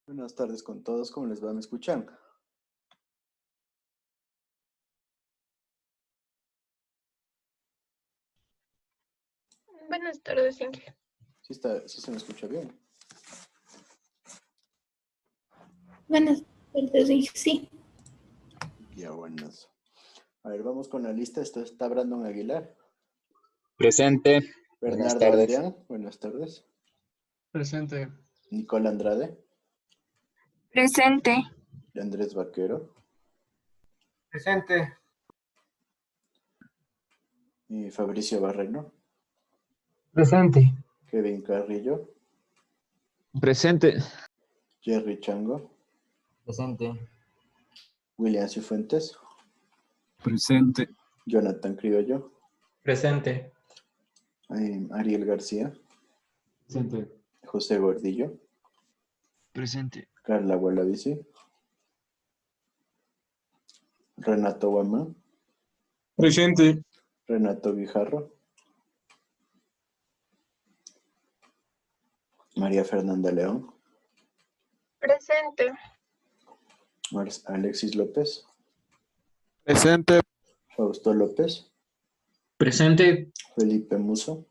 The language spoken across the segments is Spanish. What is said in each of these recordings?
Buenas tardes con todos, ¿cómo les va? ¿Me escuchan? Buenas tardes, Ingrid. Sí se me escucha bien. Buenas tardes, Ingrid. Sí. Ya, buenas. A ver, vamos con la lista. Esto está Brandon Aguilar. Presente. Buenas Bernardo tardes. Adrián, buenas tardes. Presente. Nicole Andrade. Presente. Andrés Vaquero. Presente. Y Fabricio Barreno. Presente. Kevin Carrillo. Presente. Jerry Chango. Presente. William Cifuentes. Presente. Jonathan Criollo. Presente. Ariel García. Presente. José Gordillo. Presente. Carla Gualavici. Renato Guamán. Presente. Renato Guijarro. María Fernanda León. Presente. Alexis López. Presente. Fausto López. Presente. Felipe Muso.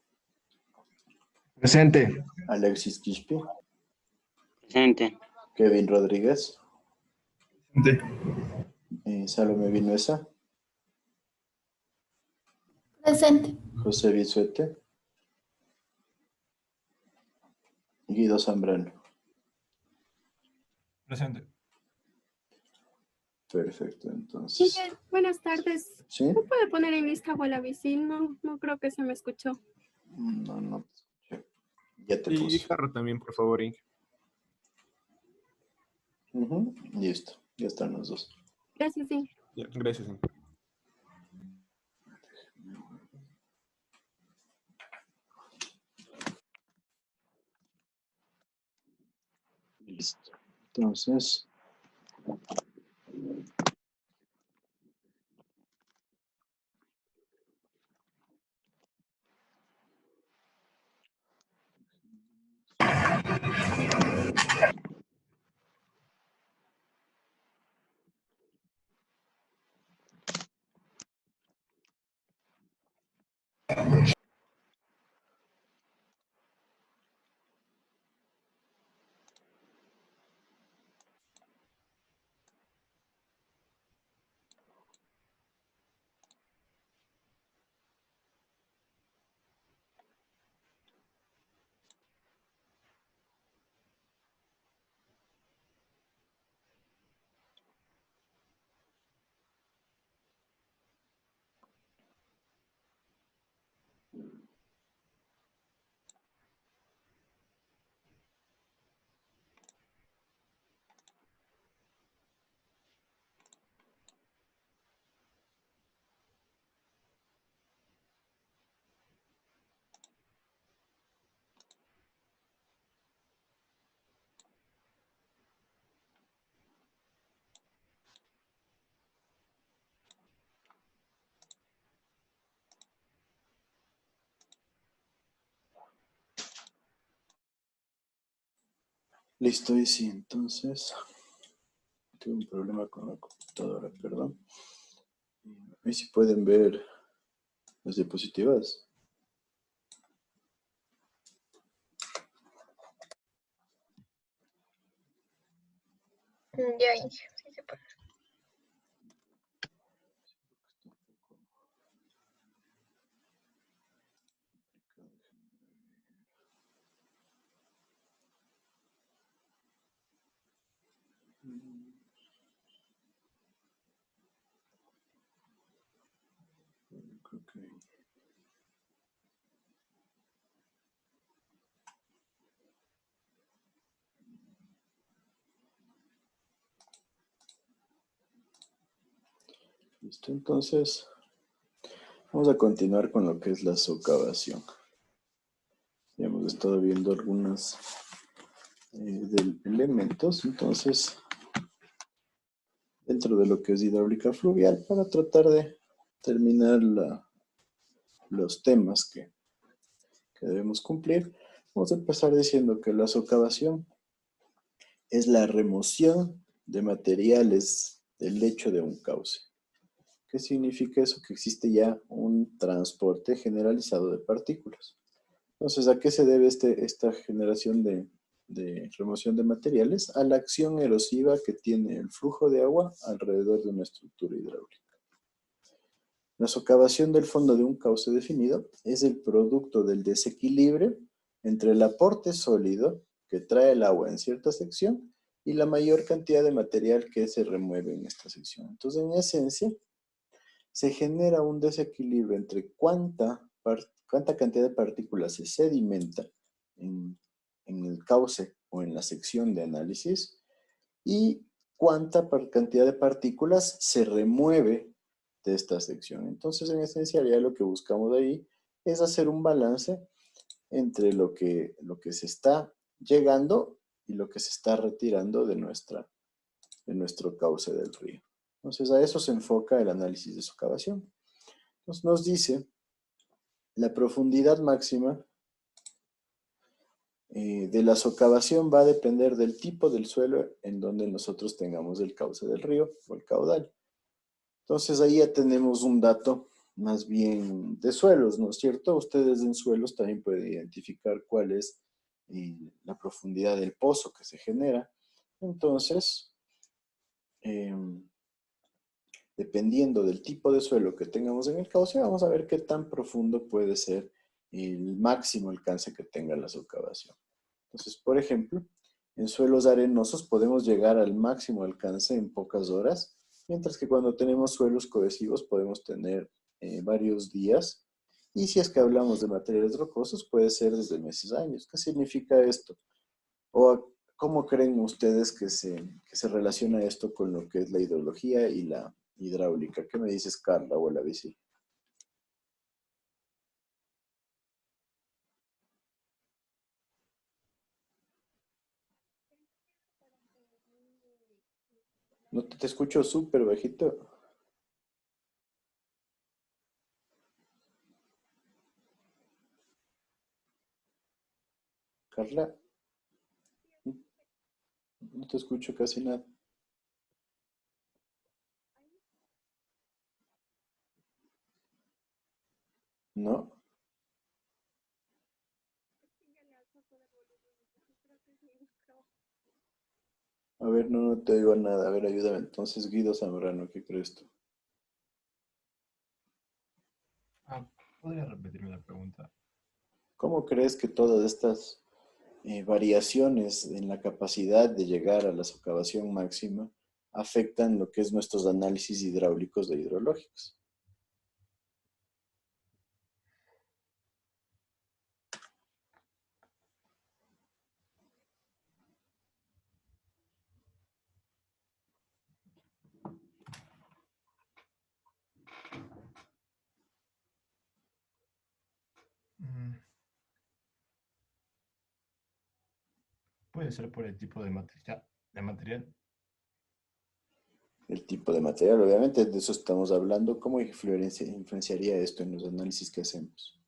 Presente. Alexis Quispe. Presente. Kevin Rodríguez. Presente. Salome Vinuesa. Presente. José Bisuete. Guido Zambrano. Presente. Perfecto, entonces. Buenas tardes. ¿Sí? ¿No puede poner en lista Gualabici? No creo que se me escuchó. No te escuché. Ya te Y puse. Guijarro también, por favor, Inge. Listo, ya están los dos. Gracias, sí. Ya, gracias, Inge. Entonces, listo, y sí, entonces, tengo un problema con la computadora, perdón. A ver si pueden ver las diapositivas. Ya, sí se puede. Creo que listo, entonces vamos a continuar con lo que es la socavación. Ya hemos estado viendo algunos elementos, entonces, dentro de lo que es hidráulica fluvial, para tratar de terminar los temas que debemos cumplir, vamos a empezar diciendo que la socavación es la remoción de materiales del lecho de un cauce. ¿Qué significa eso? Que existe ya un transporte generalizado de partículas. Entonces, ¿a qué se debe esta generación de remoción de materiales? A la acción erosiva que tiene el flujo de agua alrededor de una estructura hidráulica. La socavación del fondo de un cauce definido es el producto del desequilibrio entre el aporte sólido que trae el agua en cierta sección y la mayor cantidad de material que se remueve en esta sección. Entonces, en esencia, se genera un desequilibrio entre cuánta cantidad de partículas se sedimenta en el cauce o en la sección de análisis y cuánta cantidad de partículas se remueve de esta sección. Entonces, en esencia, ya lo que buscamos ahí es hacer un balance entre lo que se está llegando y lo que se está retirando de nuestro cauce del río. Entonces, a eso se enfoca el análisis de socavación. Entonces, nos dice la profundidad máxima de la socavación va a depender del tipo del suelo en donde nosotros tengamos el cauce del río o el caudal. Entonces, ahí ya tenemos un dato más bien de suelos, ¿no es cierto? Ustedes en suelos también pueden identificar cuál es la profundidad del pozo que se genera. Entonces, dependiendo del tipo de suelo que tengamos en el cauce, vamos a ver qué tan profundo puede ser el máximo alcance que tenga la socavación. Entonces, por ejemplo, en suelos arenosos podemos llegar al máximo alcance en pocas horas, mientras que cuando tenemos suelos cohesivos podemos tener varios días. Y si es que hablamos de materiales rocosos, puede ser desde meses a años. ¿Qué significa esto? ¿O cómo creen ustedes que se relaciona esto con lo que es la hidrología y la hidráulica? ¿Qué me dices, Carla o la bici? No te escucho súper bajito. Carla, no te escucho casi nada. No. A ver, no te oigo nada. A ver, ayúdame. Entonces, Guido Zamorano, ¿qué crees tú? ¿Podría repetirme la pregunta? ¿Cómo crees que todas estas variaciones en la capacidad de llegar a la socavación máxima afectan lo que es nuestros análisis hidráulicos de hidrológicos? Mm, Puede ser por el tipo de material. El tipo de material, obviamente, de eso estamos hablando. ¿Cómo influenciaría esto en los análisis que hacemos?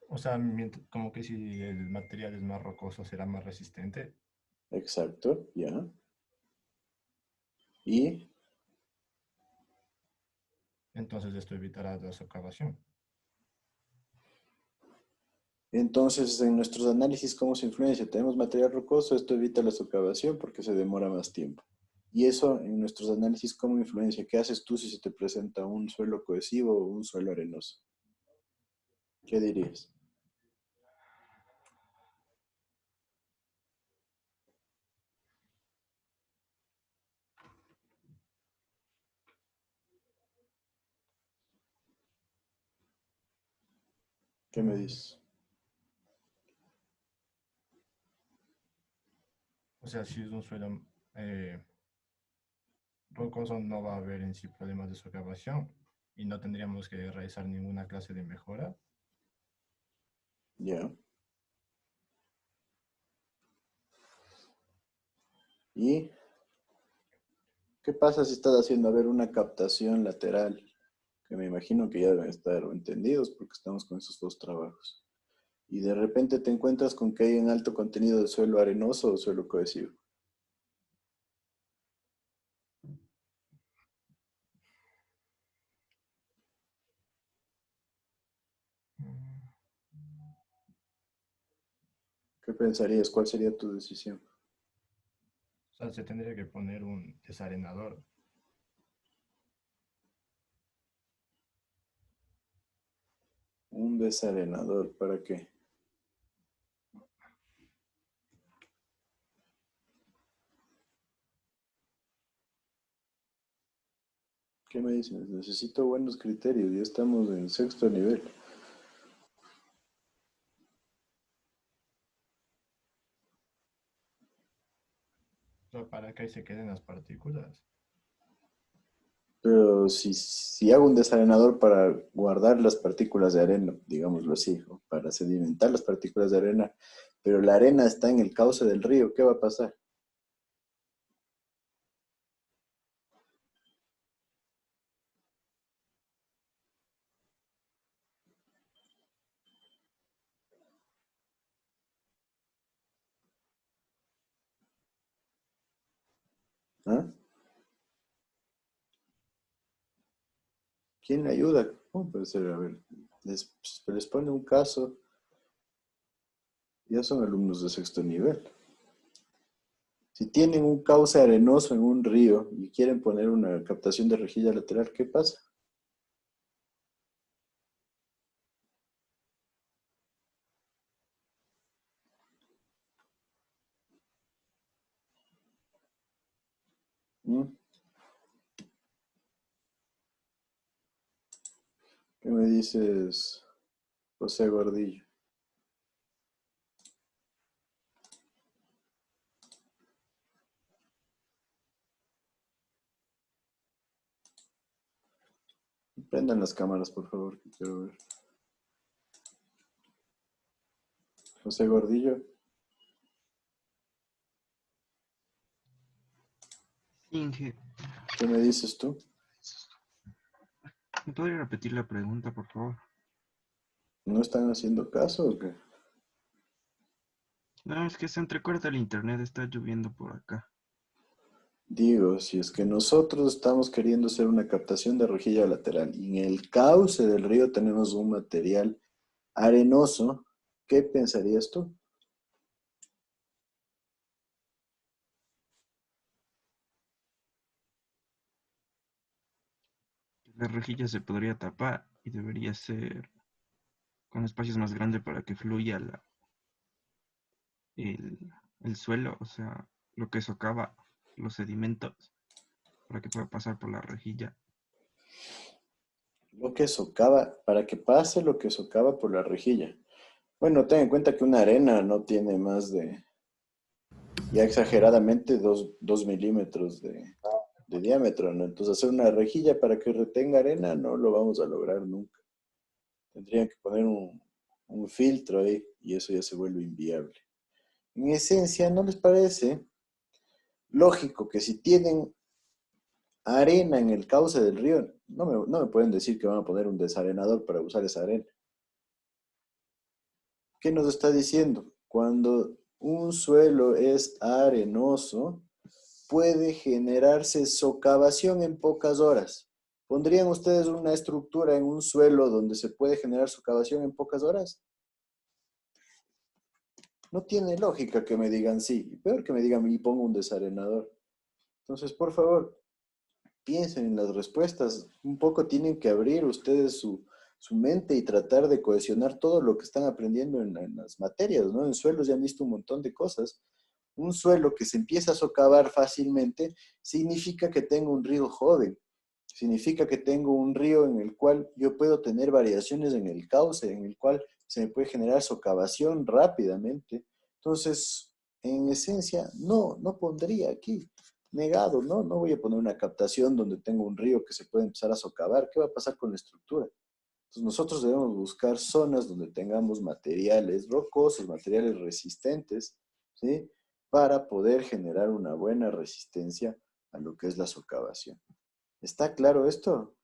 O sea, como que si el material es más rocoso, será más resistente. Exacto, ya. Y Entonces esto evitará la socavación. entonces, en nuestros análisis, ¿cómo se influencia? Tenemos material rocoso, esto evita la socavación porque se demora más tiempo. Y eso, en nuestros análisis, ¿cómo influencia? ¿Qué haces tú si se te presenta un suelo cohesivo o un suelo arenoso? ¿Qué dirías? ¿Qué me dices? O sea, si es un suelo rocoso, no va a haber en sí problemas de socavación y no tendríamos que realizar ninguna clase de mejora. Ya. ¿Y qué pasa si estás haciendo, a ver, una captación lateral? Que me imagino que ya deben estar entendidos porque estamos con esos dos trabajos. Y de repente te encuentras con que hay un alto contenido de suelo arenoso o suelo cohesivo. ¿Qué pensarías? ¿Cuál sería tu decisión? O sea, se tendría que poner un desarenador. Un desarenador, ¿para qué? ¿Qué me dices? Necesito buenos criterios, ya estamos en sexto nivel. O sea, para que ahí se queden las partículas. Pero si hago un desarenador para guardar las partículas de arena, digámoslo así, o para sedimentar las partículas de arena, pero la arena está en el cauce del río, ¿qué va a pasar? ¿Ah? ¿Quién le ayuda? ¿Cómo puede ser? A ver, les pone un caso, ya son alumnos de sexto nivel. Si tienen un cauce arenoso en un río y quieren poner una captación de rejilla lateral, ¿qué pasa? ¿Mm? ¿Qué me dices, José Gordillo? Prendan las cámaras, por favor, que quiero ver. José Gordillo. Inge, ¿Qué me dices tú? ¿me podría repetir la pregunta, por favor? ¿No están haciendo caso o qué? No, es que se entrecorta el internet, está lloviendo por acá. Digo, si es que nosotros estamos queriendo hacer una captación de rejilla lateral y en el cauce del río tenemos un material arenoso, ¿qué pensarías tú? La rejilla se podría tapar y debería ser con espacios más grandes para que fluya el, el suelo, o sea, lo que socava los sedimentos, para que pueda pasar por la rejilla. Lo que socava, para que pase lo que socava por la rejilla. Bueno, ten en cuenta que una arena no tiene más de, ya exageradamente, 2 milímetros de diámetro, ¿no? Entonces hacer una rejilla para que retenga arena no lo vamos a lograr nunca. Tendrían que poner un filtro ahí y eso ya se vuelve inviable. En esencia, ¿no les parece lógico que si tienen arena en el cauce del río, no me pueden decir que van a poner un desarenador para usar esa arena? ¿Qué nos está diciendo? Cuando un suelo es arenoso, puede generarse socavación en pocas horas. ¿Pondrían ustedes una estructura en un suelo donde se puede generar socavación en pocas horas? No tiene lógica que me digan sí, y peor que me digan y pongo un desarenador. Entonces, por favor, piensen en las respuestas. Un poco tienen que abrir ustedes su mente y tratar de cohesionar todo lo que están aprendiendo en las materias, ¿no? En suelos ya han visto un montón de cosas. Un suelo que se empieza a socavar fácilmente significa que tengo un río joven. Significa que tengo un río en el cual yo puedo tener variaciones en el cauce, en el cual se me puede generar socavación rápidamente. Entonces, en esencia, no pondría aquí negado, ¿no? No voy a poner una captación donde tengo un río que se puede empezar a socavar. ¿Qué va a pasar con la estructura? Entonces, nosotros debemos buscar zonas donde tengamos materiales rocosos, materiales resistentes, ¿sí? Para poder generar una buena resistencia a lo que es la socavación. ¿Está claro esto?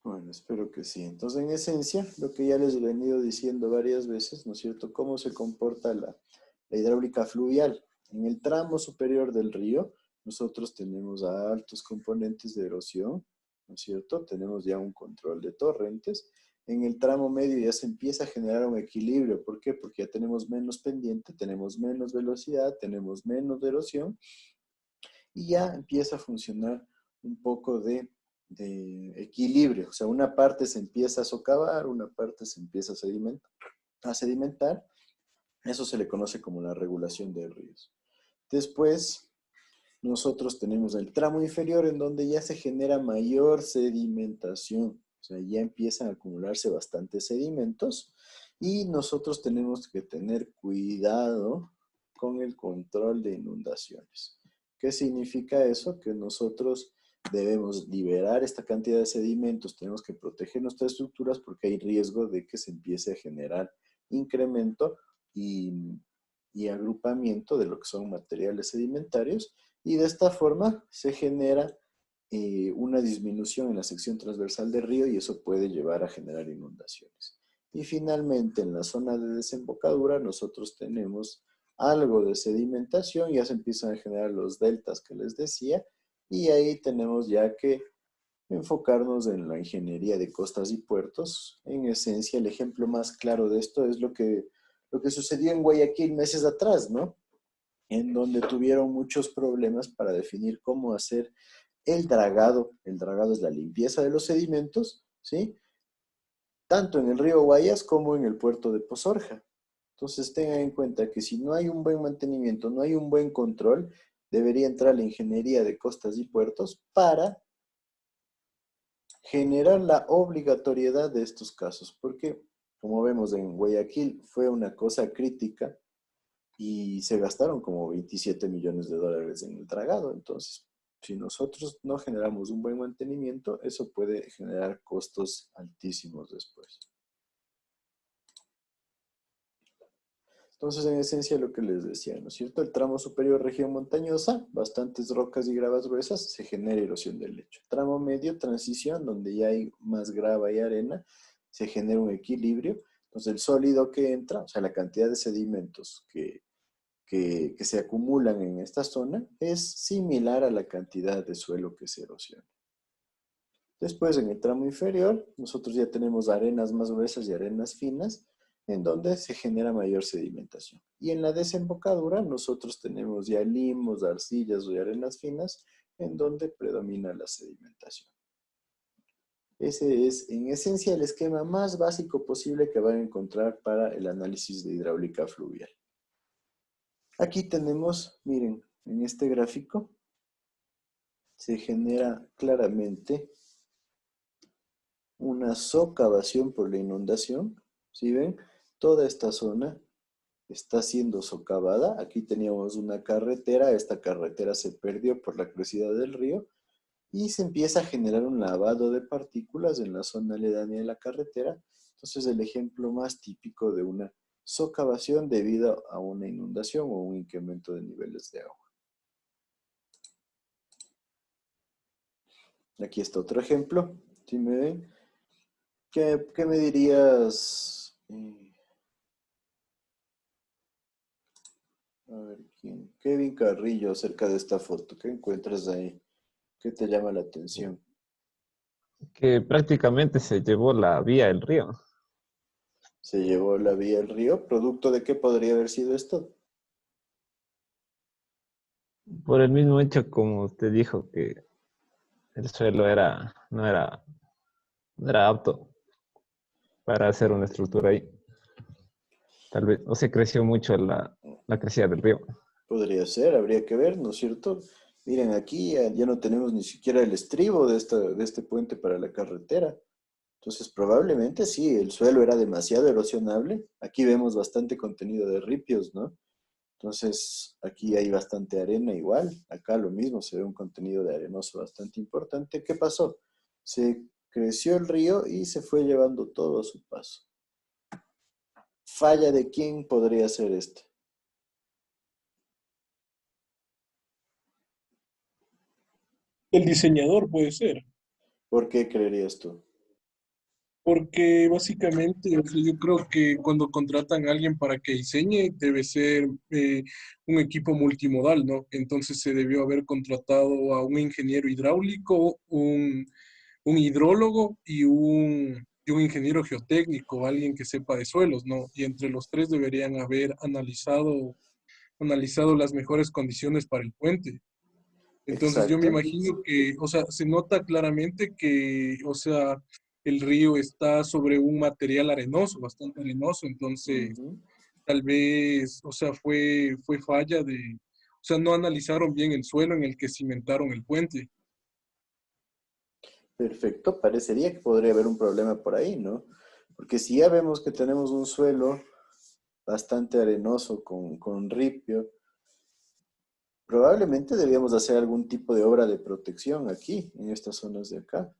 Bueno, espero que sí. Entonces, en esencia, lo que ya les he venido diciendo varias veces, ¿no es cierto? Cómo se comporta la hidráulica fluvial. En el tramo superior del río, nosotros tenemos altos componentes de erosión, ¿no es cierto? Tenemos ya un control de torrentes. En el tramo medio ya se empieza a generar un equilibrio. ¿Por qué? Porque ya tenemos menos pendiente, tenemos menos velocidad, tenemos menos erosión y ya empieza a funcionar un poco de equilibrio. O sea, una parte se empieza a socavar, una parte se empieza a sedimentar. Eso se le conoce como la regulación de ríos. Después, nosotros tenemos el tramo inferior en donde ya se genera mayor sedimentación. O sea, ya empiezan a acumularse bastantes sedimentos y nosotros tenemos que tener cuidado con el control de inundaciones. ¿Qué significa eso? Que nosotros debemos liberar esta cantidad de sedimentos, tenemos que proteger nuestras estructuras porque hay riesgo de que se empiece a generar incremento y agrupamiento de lo que son materiales sedimentarios y de esta forma se genera una disminución en la sección transversal del río y eso puede llevar a generar inundaciones. Y finalmente en la zona de desembocadura nosotros tenemos algo de sedimentación, ya se empiezan a generar los deltas que les decía y ahí tenemos ya que enfocarnos en la ingeniería de costas y puertos. En esencia, el ejemplo más claro de esto es lo que sucedió en Guayaquil meses atrás, ¿no? En donde tuvieron muchos problemas para definir cómo hacer el dragado. El dragado es la limpieza de los sedimentos, ¿sí? Tanto en el río Guayas como en el puerto de Pozorja. Entonces tengan en cuenta que si no hay un buen mantenimiento, no hay un buen control, debería entrar la ingeniería de costas y puertos para generar la obligatoriedad de estos casos, porque como vemos en Guayaquil fue una cosa crítica y se gastaron como 27 millones de dólares en el dragado. Entonces, Si nosotros no generamos un buen mantenimiento, eso puede generar costos altísimos después. Entonces, en esencia, lo que les decía, ¿no es cierto? El tramo superior, región montañosa, bastantes rocas y gravas gruesas, se genera erosión del lecho. Tramo medio, transición, donde ya hay más grava y arena, se genera un equilibrio. Entonces, el sólido que entra, o sea, la cantidad de sedimentos que se acumulan en esta zona, es similar a la cantidad de suelo que se erosiona. Después, en el tramo inferior, nosotros ya tenemos arenas más gruesas y arenas finas, en donde se genera mayor sedimentación. Y en la desembocadura, nosotros tenemos ya limos, arcillas y arenas finas, en donde predomina la sedimentación. Ese es, en esencia, el esquema más básico posible que van a encontrar para el análisis de hidráulica fluvial. Aquí tenemos, miren, en este gráfico, se genera claramente una socavación por la inundación. ¿Sí ven? Toda esta zona está siendo socavada. Aquí teníamos una carretera. Esta carretera se perdió por la crecida del río y se empieza a generar un lavado de partículas en la zona aledaña de la carretera. Entonces, el ejemplo más típico de una socavación debido a una inundación o un incremento de niveles de agua. Aquí está otro ejemplo. ¿Sí me ven? ¿Qué me dirías? A ver, ¿quién? Kevin Carrillo, acerca de esta foto. ¿Qué encuentras ahí? ¿Qué te llama la atención? Que prácticamente se llevó la vía del río. Se llevó la vía del río. ¿Producto de qué podría haber sido esto? Por el mismo hecho, como usted dijo, que el suelo no era apto para hacer una estructura ahí. Tal vez, o se creció mucho la crecida del río. Podría ser, habría que ver, ¿no es cierto? Miren, aquí ya no tenemos ni siquiera el estribo de este puente para la carretera. Entonces, probablemente sí, el suelo era demasiado erosionable. Aquí vemos bastante contenido de ripios, ¿no? Entonces, aquí hay bastante arena igual. Acá lo mismo, se ve un contenido de arenoso bastante importante. ¿Qué pasó? Se creció el río y se fue llevando todo a su paso. ¿Falla de quién podría ser este? El diseñador puede ser, ¿Por qué creerías tú? porque básicamente, o sea, yo creo que cuando contratan a alguien para que diseñe, debe ser un equipo multimodal, ¿no? Entonces se debió haber contratado a un ingeniero hidráulico, un hidrólogo y un ingeniero geotécnico, alguien que sepa de suelos, ¿no? Y entre los tres deberían haber analizado las mejores condiciones para el puente. Entonces yo me Exacto. imagino que, o sea, se nota claramente que, o sea, el río está sobre un material arenoso, bastante arenoso, entonces Ujú. tal vez, o sea, fue falla o sea, no analizaron bien el suelo en el que cimentaron el puente. Perfecto, parecería que podría haber un problema por ahí, ¿no? Porque si ya vemos que tenemos un suelo bastante arenoso con ripio, probablemente debíamos hacer algún tipo de obra de protección aquí, en estas zonas de acá.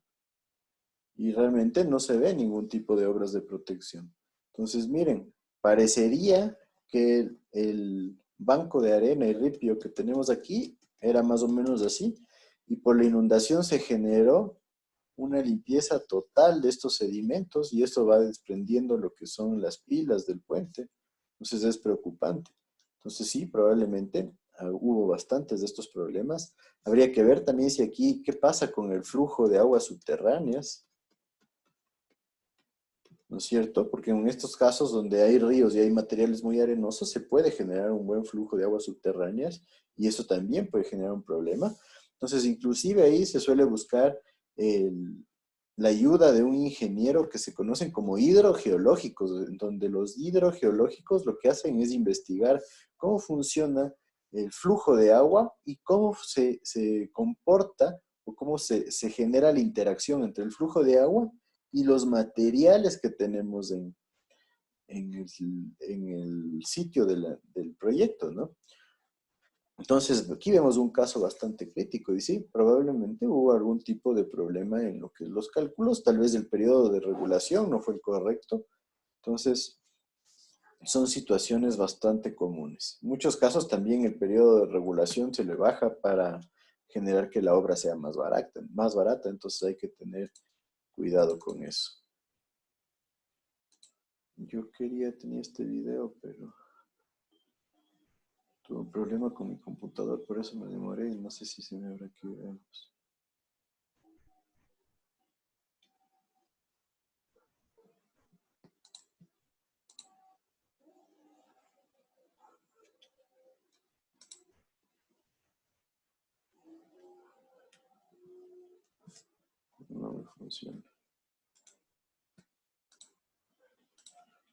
Y realmente no se ve ningún tipo de obras de protección. Entonces, miren, parecería que el banco de arena y ripio que tenemos aquí era más o menos así, y por la inundación se generó una limpieza total de estos sedimentos y esto va desprendiendo lo que son las pilas del puente. Entonces es preocupante. Entonces sí, probablemente hubo bastantes de estos problemas. Habría que ver también si aquí, qué pasa con el flujo de aguas subterráneas, ¿no es cierto? Porque en estos casos donde hay ríos y hay materiales muy arenosos, se puede generar un buen flujo de aguas subterráneas y eso también puede generar un problema. Entonces, inclusive ahí se suele buscar la ayuda de un ingeniero que se conocen como hidrogeológicos, en donde los hidrogeológicos lo que hacen es investigar cómo funciona el flujo de agua y cómo se comporta o cómo se genera la interacción entre el flujo de agua y los materiales que tenemos en el sitio del proyecto, ¿no? Entonces, aquí vemos un caso bastante crítico y sí, probablemente hubo algún tipo de problema en lo que es los cálculos, tal vez el periodo de regulación no fue el correcto. Entonces, son situaciones bastante comunes. En muchos casos también el periodo de regulación se le baja para generar que la obra sea más barata, entonces hay que tener cuidado con eso. Yo tenía este video, pero tuve un problema con mi computador, por eso me demoré y no sé si se me habrá quedado. No me funciona.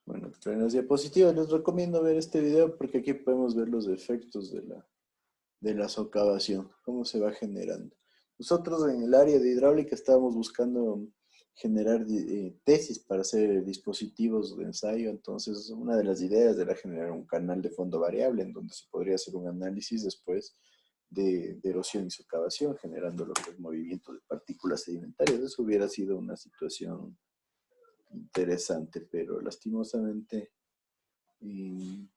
Bueno, pero en las diapositivas les recomiendo ver este video porque aquí podemos ver los efectos de la socavación, cómo se va generando. Nosotros en el área de hidráulica estábamos buscando generar tesis para hacer dispositivos de ensayo, entonces una de las ideas era generar un canal de fondo variable en donde se podría hacer un análisis después de erosión y socavación, generando lo que es movimiento de partículas sedimentarias. Eso hubiera sido una situación interesante, pero lastimosamente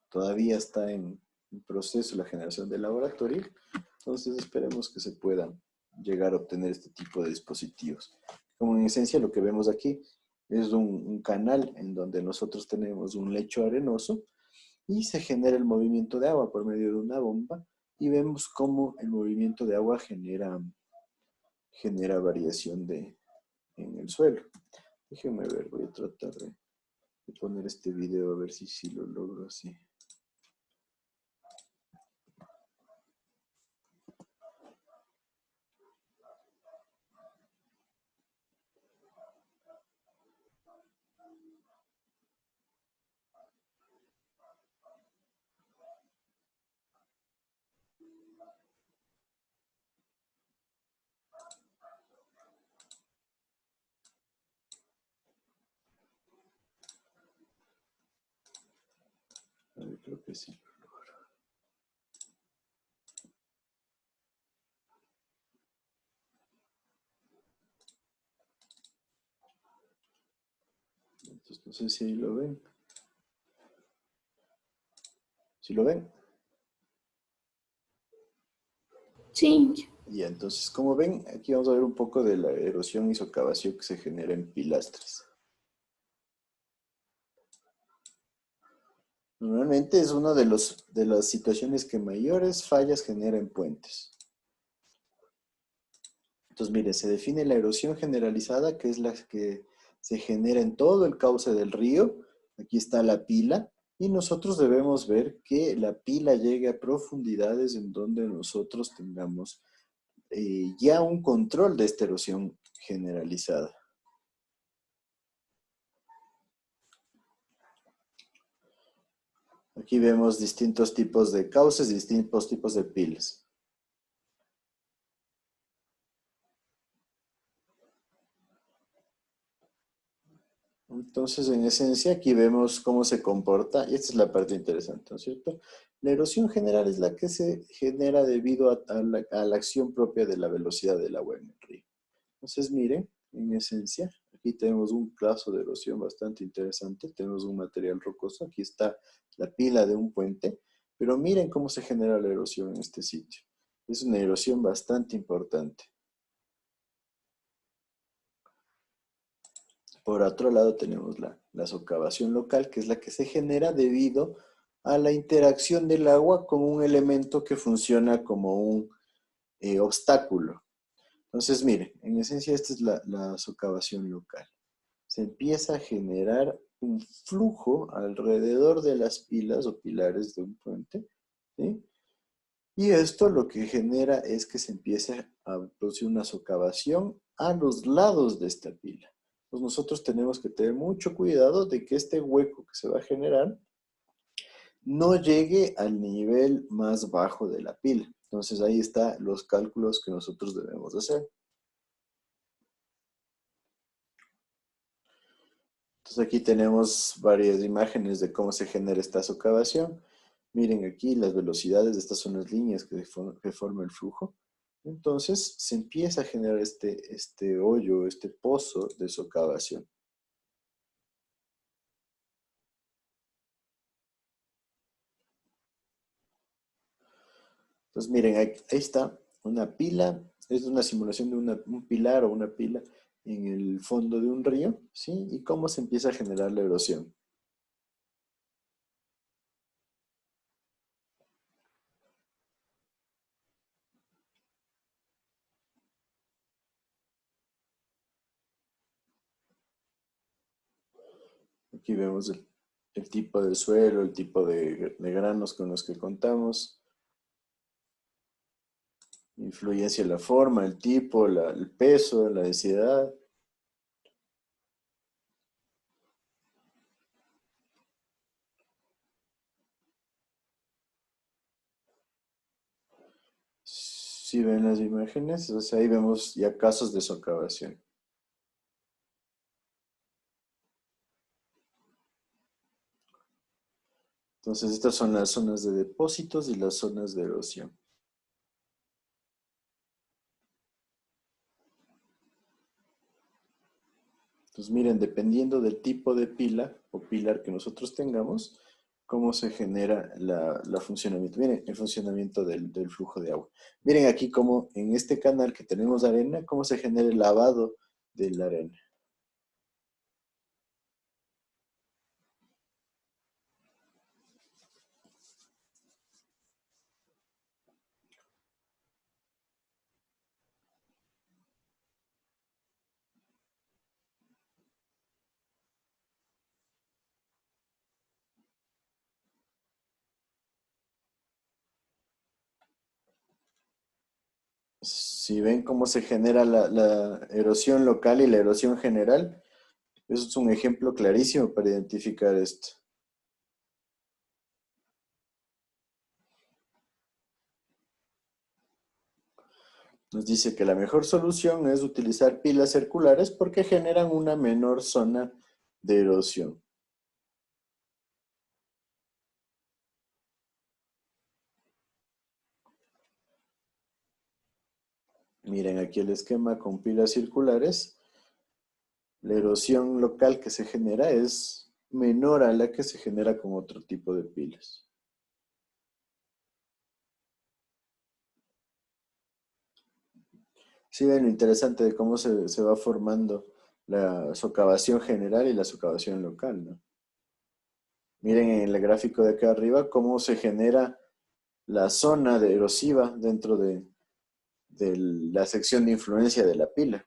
todavía está en proceso la generación de laboratorio, entonces esperemos que se puedan llegar a obtener este tipo de dispositivos. Como en esencia lo que vemos aquí es un canal en donde nosotros tenemos un lecho arenoso y se genera el movimiento de agua por medio de una bomba y vemos cómo el movimiento de agua genera variación en el suelo. Déjenme ver, voy a tratar de poner este video a ver si lo logro así. A ver, creo que sí lo logro. Entonces, no sé si ahí lo ven. ¿Sí lo ven? Sí. Y entonces, como ven, aquí vamos a ver un poco de la erosión y socavación que se genera en pilastras. Normalmente es una de las situaciones que mayores fallas genera en puentes. Entonces, miren, se define la erosión generalizada, que es la que se genera en todo el cauce del río. Aquí está la pila. Y nosotros debemos ver que la pila llegue a profundidades en donde nosotros tengamos ya un control de esta erosión generalizada. Aquí vemos distintos tipos de cauces, distintos tipos de pilas. Entonces, en esencia, aquí vemos cómo se comporta, y esta es la parte interesante, ¿no es cierto? La erosión general es la que se genera debido a la acción propia de la velocidad del agua en el río. Entonces, miren, en esencia, aquí tenemos un caso de erosión bastante interesante. Tenemos un material rocoso. Aquí está la pila de un puente. Pero miren cómo se genera la erosión en este sitio. Es una erosión bastante importante. Por otro lado tenemos la socavación local, que es la que se genera debido a la interacción del agua con un elemento que funciona como un obstáculo. Entonces, miren, en esencia esta es la socavación local. Se empieza a generar un flujo alrededor de las pilas o pilares de un puente, ¿sí? Y esto lo que genera es que se empiece a producir una socavación a los lados de esta pila. Entonces nosotros tenemos que tener mucho cuidado de que este hueco que se va a generar no llegue al nivel más bajo de la pila. Entonces ahí están los cálculos que nosotros debemos hacer. Entonces aquí tenemos varias imágenes de cómo se genera esta socavación. Miren aquí las velocidades, estas son las líneas que forma el flujo. Entonces se empieza a generar este hoyo, este pozo de socavación. Entonces miren, ahí está una pila, es una simulación de un pilar o una pila en el fondo de un río, ¿sí? Y cómo se empieza a generar la erosión. Aquí vemos el tipo de suelo, el tipo de granos con los que contamos. Influye hacia la forma, el tipo, el peso, la densidad. Si ven las imágenes, o sea, ahí vemos ya casos de socavación. Entonces, estas son las zonas de depósitos y las zonas de erosión. Entonces, miren, dependiendo del tipo de pila o pilar que nosotros tengamos, cómo se genera la funcionamiento. Miren, el funcionamiento del flujo de agua. Miren aquí cómo en este canal que tenemos arena, cómo se genera el lavado de la arena. Si ven cómo se genera la erosión local y la erosión general, eso es un ejemplo clarísimo para identificar esto. Nos dice que la mejor solución es utilizar pilas circulares porque generan una menor zona de erosión. Miren aquí el esquema con pilas circulares. La erosión local que se genera es menor a la que se genera con otro tipo de pilas. Sí, ven lo interesante de cómo se va formando la socavación general y la socavación local, ¿no? Miren en el gráfico de acá arriba cómo se genera la zona de erosiva dentro de la sección de influencia de la pila.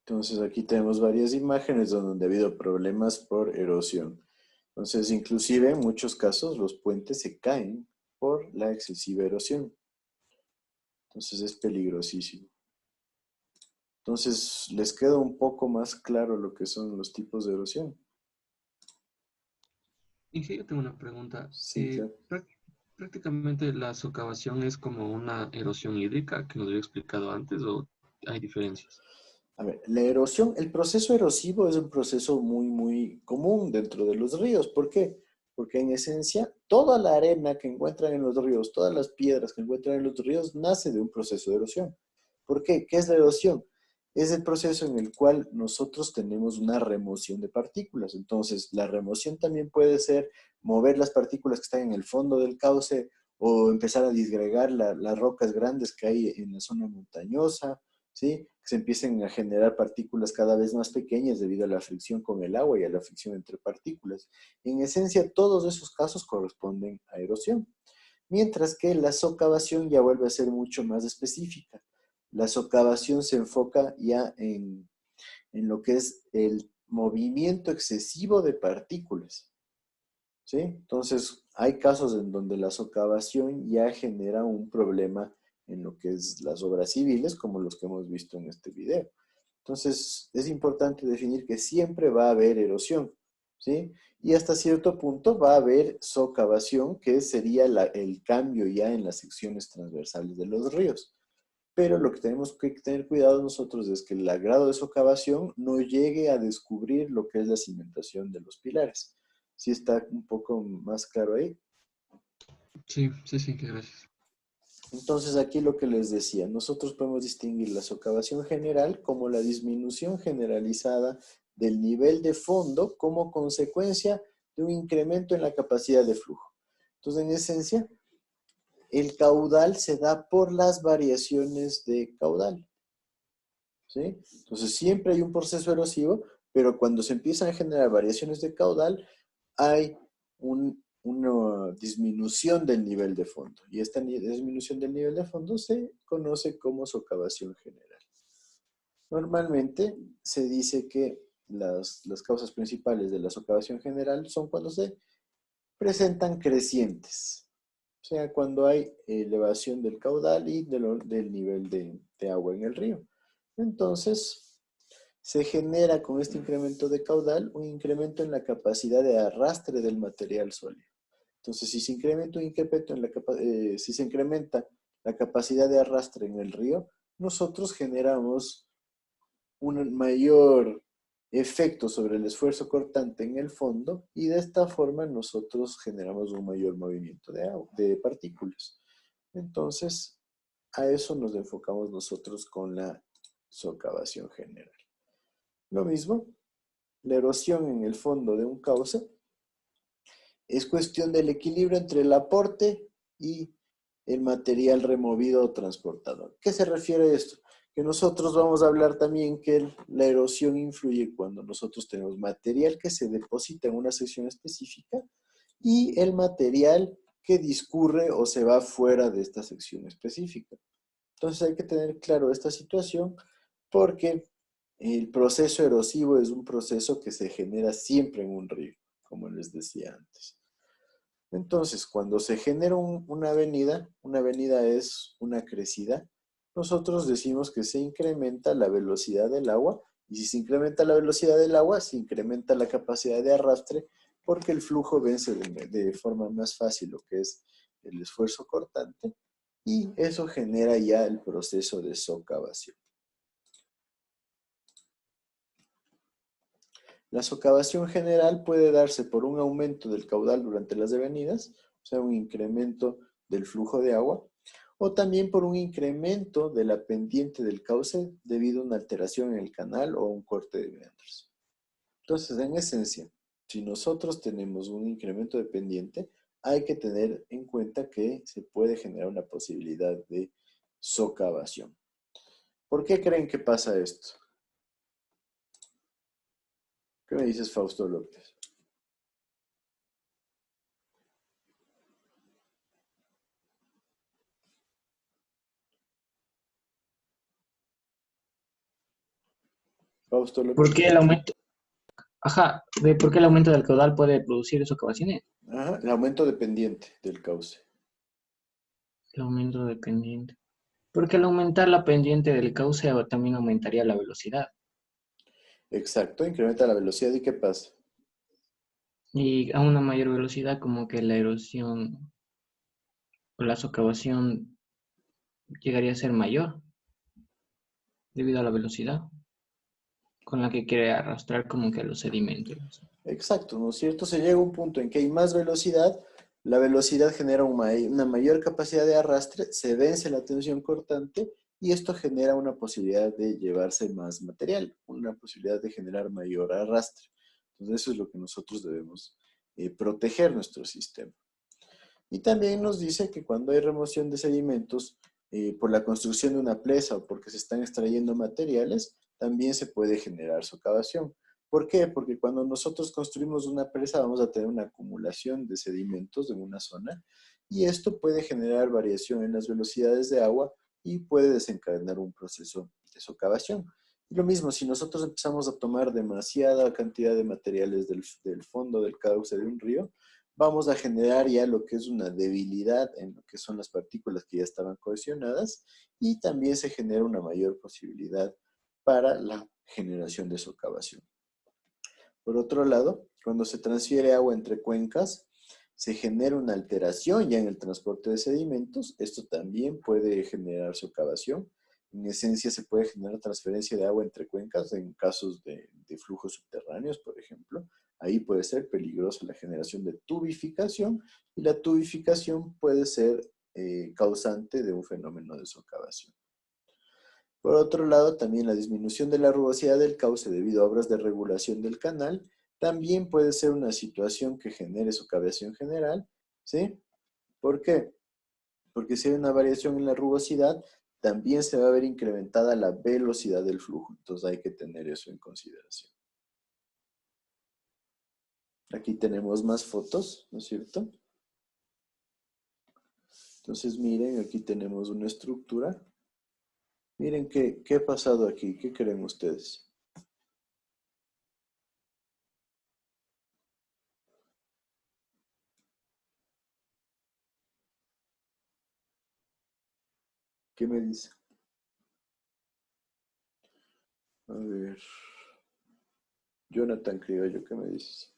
Entonces aquí tenemos varias imágenes donde ha habido problemas por erosión. Entonces inclusive en muchos casos los puentes se caen por la excesiva erosión. Entonces es peligrosísimo. Entonces les queda un poco más claro lo que son los tipos de erosión. Y sí, yo tengo una pregunta. Sí, claro. Prácticamente la socavación es como una erosión hídrica que nos había explicado antes, ¿o hay diferencias? A ver, la erosión, el proceso erosivo es un proceso muy común dentro de los ríos. ¿Por qué? Porque en esencia, toda la arena que encuentran en los ríos, todas las piedras que encuentran en los ríos, nace de un proceso de erosión. ¿Por qué? ¿Qué es la erosión? Es el proceso en el cual nosotros tenemos una remoción de partículas. Entonces, la remoción también puede ser mover las partículas que están en el fondo del cauce o empezar a disgregar las rocas grandes que hay en la zona montañosa, ¿sí? Que se empiecen a generar partículas cada vez más pequeñas debido a la fricción con el agua y a la fricción entre partículas. En esencia, todos esos casos corresponden a erosión. Mientras que la socavación ya vuelve a ser mucho más específica. La socavación se enfoca ya en lo que es el movimiento excesivo de partículas, ¿sí? Entonces, hay casos en donde la socavación ya genera un problema en lo que es las obras civiles, como los que hemos visto en este video. Entonces, es importante definir que siempre va a haber erosión, ¿sí? Y hasta cierto punto va a haber socavación, que sería el cambio ya en las secciones transversales de los ríos. Pero lo que tenemos que tener cuidado nosotros es que el grado de socavación no llegue a descubrir lo que es la cimentación de los pilares. ¿Sí está un poco más claro ahí? Sí, gracias. Entonces aquí lo que les decía, nosotros podemos distinguir la socavación general como la disminución generalizada del nivel de fondo como consecuencia de un incremento en la capacidad de flujo. Entonces, en esencia, el caudal se da por las variaciones de caudal, ¿sí? Entonces, siempre hay un proceso erosivo, pero cuando se empiezan a generar variaciones de caudal, hay una disminución del nivel de fondo. Y esta disminución del nivel de fondo se conoce como socavación general. Normalmente se dice que las causas principales de la socavación general son cuando se presentan crecientes. O sea, cuando hay elevación del caudal y del nivel de agua en el río. Entonces, se genera con este incremento de caudal un incremento en la capacidad de arrastre del material sólido. Entonces, si se incrementa si se incrementa la capacidad de arrastre en el río, nosotros generamos un mayor efecto sobre el esfuerzo cortante en el fondo y de esta forma nosotros generamos un mayor movimiento de partículas. Entonces, a eso nos enfocamos nosotros con la socavación general. Lo mismo, la erosión en el fondo de un cauce es cuestión del equilibrio entre el aporte y el material removido o transportado. ¿Qué se refiere a esto? Que nosotros vamos a hablar también que la erosión influye cuando nosotros tenemos material que se deposita en una sección específica y el material que discurre o se va fuera de esta sección específica. Entonces hay que tener claro esta situación porque el proceso erosivo es un proceso que se genera siempre en un río, como les decía antes. Entonces, cuando se genera una avenida es una crecida, nosotros decimos que se incrementa la velocidad del agua, y si se incrementa la velocidad del agua, se incrementa la capacidad de arrastre, porque el flujo vence de forma más fácil lo que es el esfuerzo cortante, y eso genera ya el proceso de socavación. La socavación general puede darse por un aumento del caudal durante las avenidas, o sea, un incremento del flujo de agua, o también por un incremento de la pendiente del cauce debido a una alteración en el canal o un corte de meandros. Entonces, en esencia, si nosotros tenemos un incremento de pendiente, hay que tener en cuenta que se puede generar una posibilidad de socavación. ¿Por qué creen que pasa esto? ¿Qué me dices, Fausto López? Fausto López. ¿Por qué el aumento? Ajá, ¿por qué el aumento del caudal puede producir socavaciones? Ajá, el aumento dependiente del cauce. El aumento de pendiente. Porque al aumentar la pendiente del cauce también aumentaría la velocidad. Exacto, incrementa la velocidad y ¿qué pasa? Y a una mayor velocidad como que la erosión o la socavación llegaría a ser mayor debido a la velocidad con la que quiere arrastrar como que los sedimentos. Exacto, ¿no es cierto? Se llega a un punto en que hay más velocidad, la velocidad genera una mayor capacidad de arrastre, se vence la tensión cortante y esto genera una posibilidad de llevarse más material, una posibilidad de generar mayor arrastre. Entonces eso es lo que nosotros debemos proteger nuestro sistema. Y también nos dice que cuando hay remoción de sedimentos por la construcción de una presa o porque se están extrayendo materiales, también se puede generar socavación. ¿Por qué? Porque cuando nosotros construimos una presa vamos a tener una acumulación de sedimentos en una zona y esto puede generar variación en las velocidades de agua y puede desencadenar un proceso de socavación. Y lo mismo, si nosotros empezamos a tomar demasiada cantidad de materiales del fondo del cauce de un río, vamos a generar ya lo que es una debilidad en lo que son las partículas que ya estaban cohesionadas y también se genera una mayor posibilidad para la generación de socavación. Por otro lado, cuando se transfiere agua entre cuencas, se genera una alteración ya en el transporte de sedimentos. Esto también puede generar socavación. En esencia, se puede generar transferencia de agua entre cuencas en casos de flujos subterráneos, por ejemplo. Ahí puede ser peligrosa la generación de tubificación y la tubificación puede ser causante de un fenómeno de socavación. Por otro lado, también la disminución de la rugosidad del cauce debido a obras de regulación del canal también puede ser una situación que genere socavación general, ¿sí? ¿Por qué? Porque si hay una variación en la rugosidad, también se va a ver incrementada la velocidad del flujo. Entonces hay que tener eso en consideración. Aquí tenemos más fotos, ¿no es cierto? Entonces miren, aquí tenemos una estructura. Miren qué ha pasado aquí. ¿Qué creen ustedes? ¿Qué me dice? A ver. Jonathan Criollo, ¿qué me dices?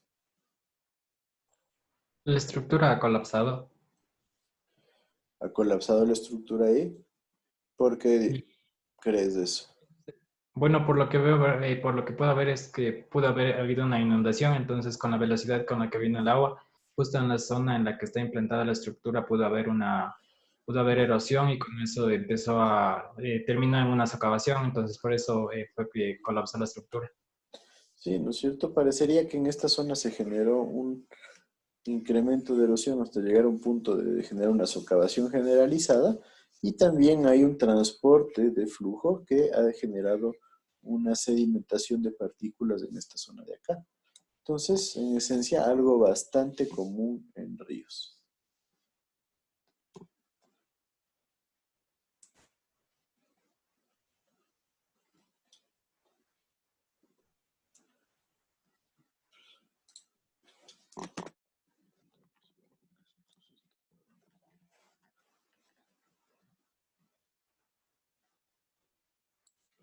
La estructura ha colapsado. ¿Ha colapsado la estructura ahí? ¿Por qué crees eso? Bueno, por lo que veo, por lo que puedo ver es que pudo haber habido una inundación, entonces con la velocidad con la que vino el agua, justo en la zona en la que está implantada la estructura pudo haber erosión y con eso empezó terminó en una socavación, entonces por eso fue que colapsó la estructura. Sí, ¿no es cierto? Parecería que en esta zona se generó un incremento de erosión hasta llegar a un punto de generar una socavación generalizada y también hay un transporte de flujo que ha generado una sedimentación de partículas en esta zona de acá. Entonces, en esencia, algo bastante común en ríos.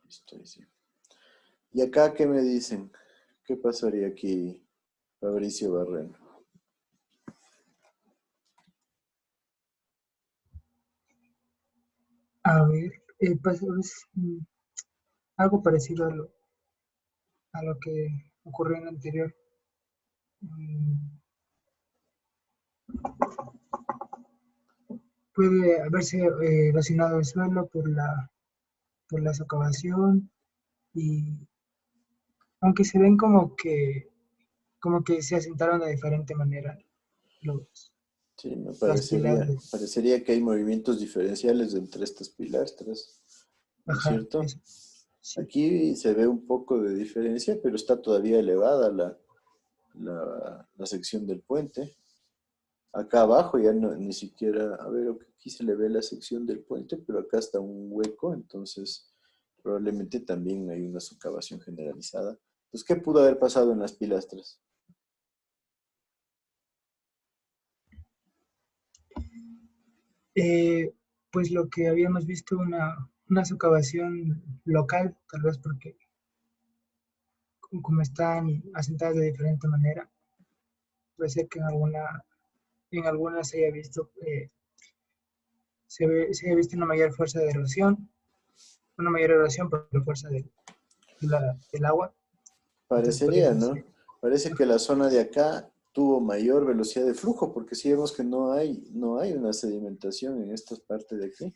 Listo, ahí sí. ¿Y acá qué me dicen? ¿Qué pasaría aquí, Fabricio Barreno? A ver, pues, algo parecido a lo que ocurrió en el anterior. Mm, Puede haberse erosionado el suelo por la socavación y aunque se ven como que se asentaron de diferente manera los, Sí, me las parecería, pilares. parecería que hay movimientos diferenciales entre estas pilastras, ¿no es Ajá, cierto? eso, sí. Aquí se ve un poco de diferencia, pero está todavía elevada la sección del puente. Acá abajo ya no, ni siquiera, a ver, aquí se le ve la sección del puente, pero acá está un hueco, entonces probablemente también hay una socavación generalizada. Entonces, ¿qué pudo haber pasado en las pilastras? Eh, pues lo que habíamos visto, una socavación local, tal vez porque como están asentadas de diferente manera, puede ser que en algunas se haya visto, se haya visto una mayor fuerza de erosión, una mayor erosión por la fuerza del agua. Entonces Parecería, podríamos ¿no? decir, Parece que la zona de acá tuvo mayor velocidad de flujo, porque si vemos que no hay una sedimentación en esta parte de aquí.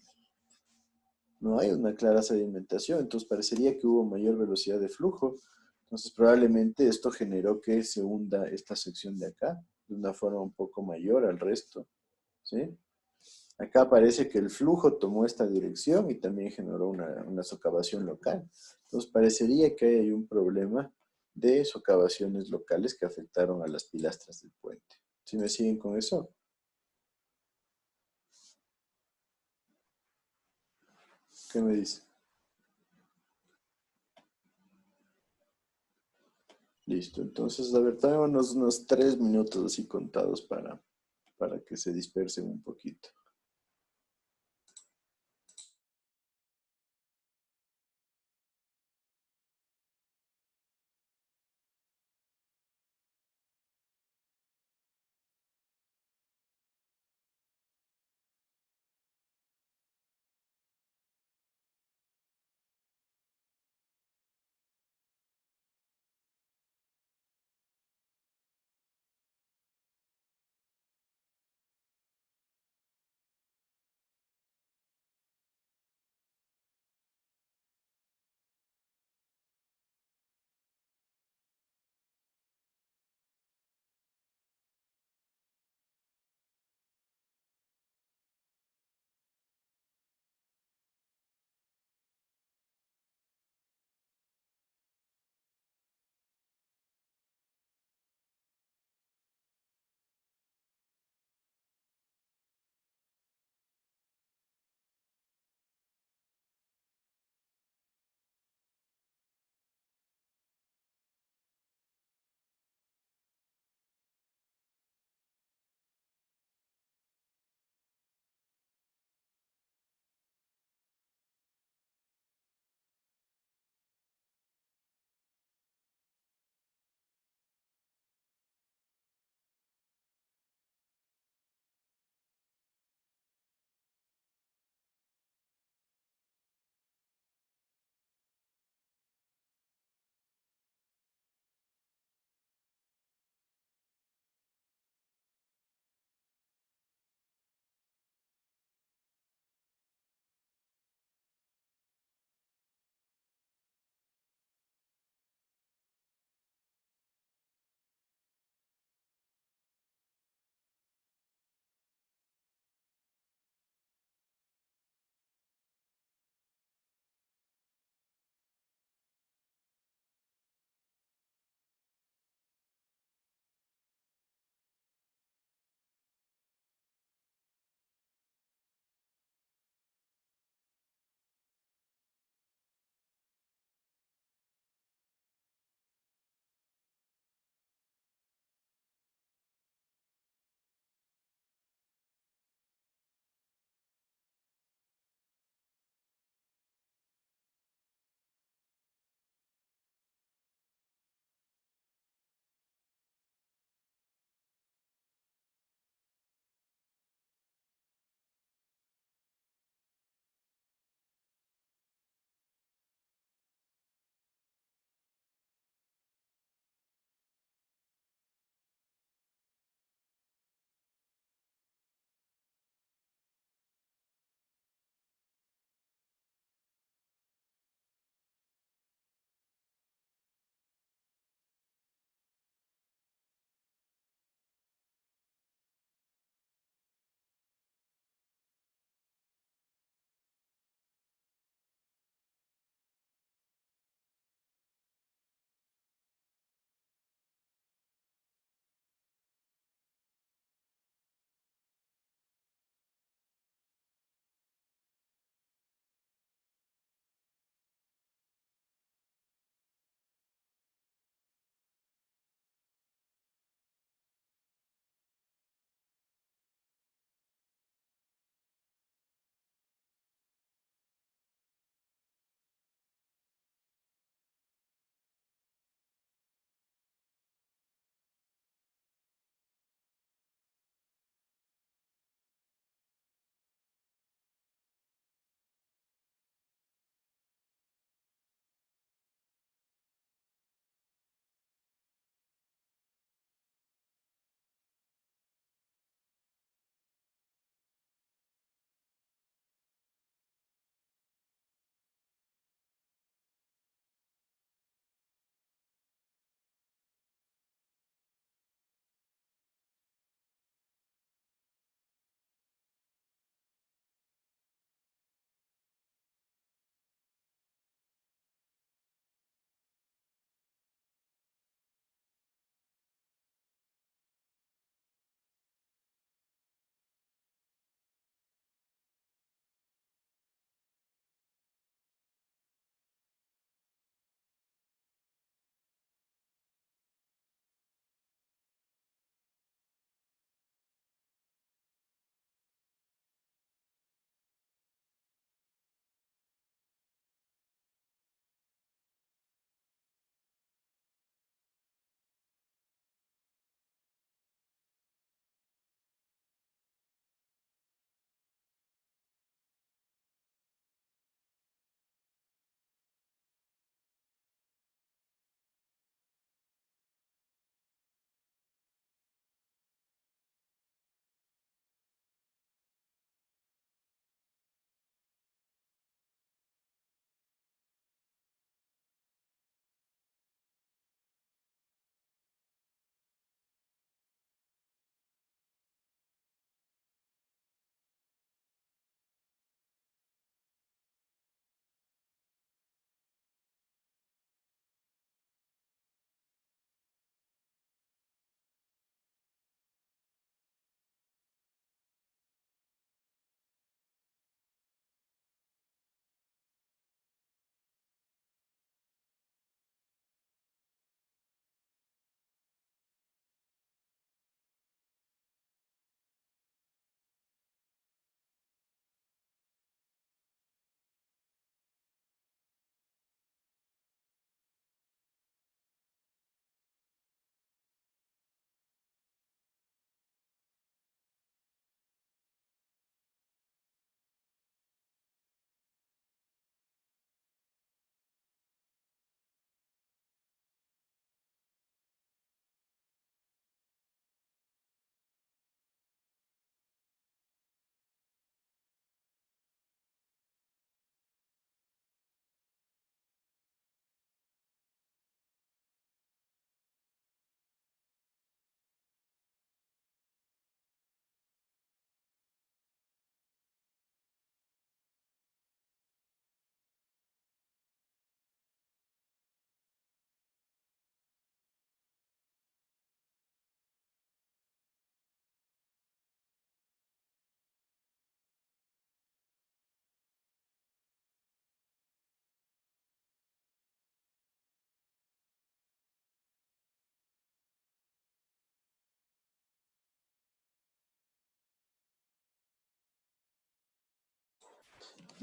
No hay una clara sedimentación, entonces parecería que hubo mayor velocidad de flujo. Entonces probablemente esto generó que se hunda esta sección de acá de una forma un poco mayor al resto, ¿sí? Acá parece que el flujo tomó esta dirección y también generó una socavación local. Entonces parecería que hay un problema de socavaciones locales que afectaron a las pilastras del puente. ¿Sí me siguen con eso? ¿Qué me dice? Listo, entonces, a ver, tenemos unos 3 minutos así contados para que se dispersen un poquito.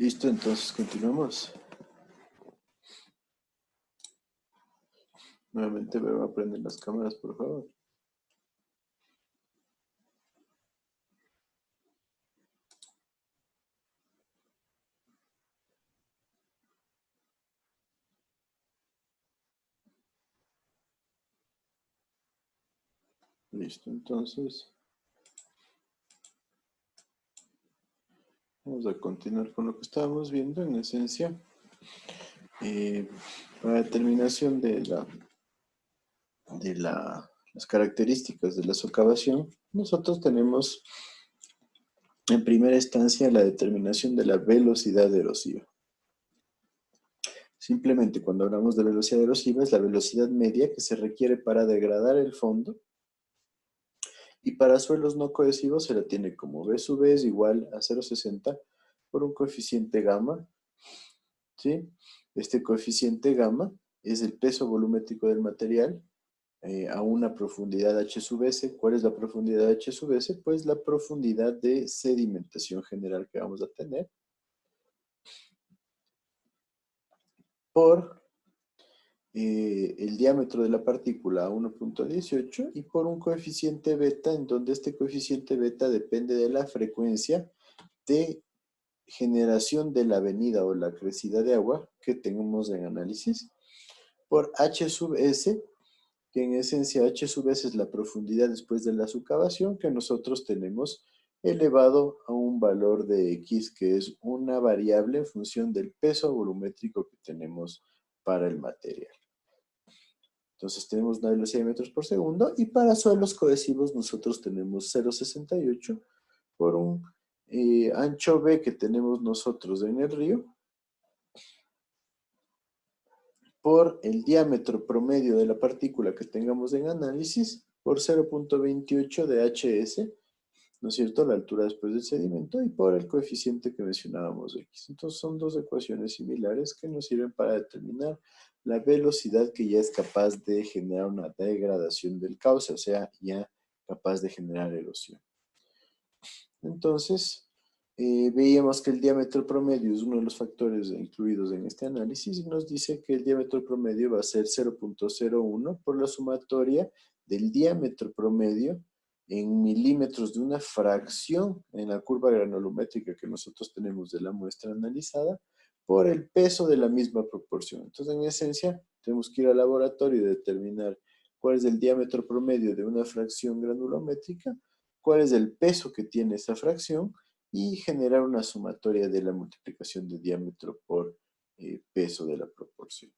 Listo, entonces continuamos. Nuevamente me voy a prender las cámaras, por favor. Listo, entonces vamos a continuar con lo que estábamos viendo en esencia. Para determinación de las características de la socavación, nosotros tenemos en primera instancia la determinación de la velocidad erosiva. Simplemente cuando hablamos de velocidad erosiva es la velocidad media que se requiere para degradar el fondo, y para suelos no cohesivos se la tiene como B sub E es igual a 0,60 por un coeficiente gamma, ¿sí? Este coeficiente gamma es el peso volumétrico del material a una profundidad H sub S. ¿Cuál es la profundidad H sub S? Pues la profundidad de sedimentación general que vamos a tener por el diámetro de la partícula a 1.18 y por un coeficiente beta, en donde este coeficiente beta depende de la frecuencia de generación de la venida o la crecida de agua que tenemos en análisis, por H sub S, que en esencia H sub S es la profundidad después de la subcavación, que nosotros tenemos elevado a un valor de X, que es una variable en función del peso volumétrico que tenemos para el material. Entonces tenemos una velocidad de metros por segundo, y para suelos cohesivos nosotros tenemos 0,68 por un ancho B que tenemos nosotros en el río, por el diámetro promedio de la partícula que tengamos en análisis, por 0.28 de HS, ¿no es cierto?, la altura después del sedimento, y por el coeficiente que mencionábamos X. Entonces son dos ecuaciones similares que nos sirven para determinar la velocidad que ya es capaz de generar una degradación del cauce, o sea, ya capaz de generar erosión. Entonces, veíamos que el diámetro promedio es uno de los factores incluidos en este análisis, y nos dice que el diámetro promedio va a ser 0.01 por la sumatoria del diámetro promedio en milímetros de una fracción en la curva granulométrica que nosotros tenemos de la muestra analizada, por el peso de la misma proporción. Entonces, en esencia, tenemos que ir al laboratorio y determinar cuál es el diámetro promedio de una fracción granulométrica, cuál es el peso que tiene esa fracción, y generar una sumatoria de la multiplicación de diámetro por peso de la proporción.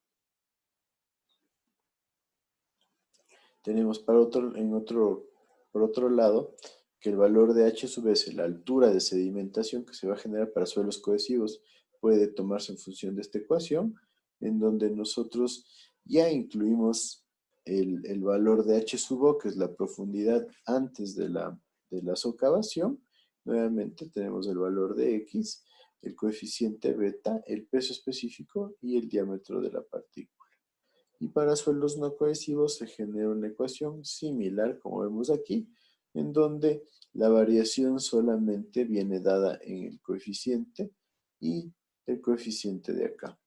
Tenemos por otro lado, que el valor de H sub S, la altura de sedimentación que se va a generar para suelos cohesivos, puede tomarse en función de esta ecuación, en donde nosotros ya incluimos el valor de H sub O, que es la profundidad antes de la socavación. Nuevamente tenemos el valor de X, el coeficiente beta, el peso específico y el diámetro de la partícula. Y para suelos no cohesivos se genera una ecuación similar, como vemos aquí, en donde la variación solamente viene dada en el coeficiente y el coeficiente de acá.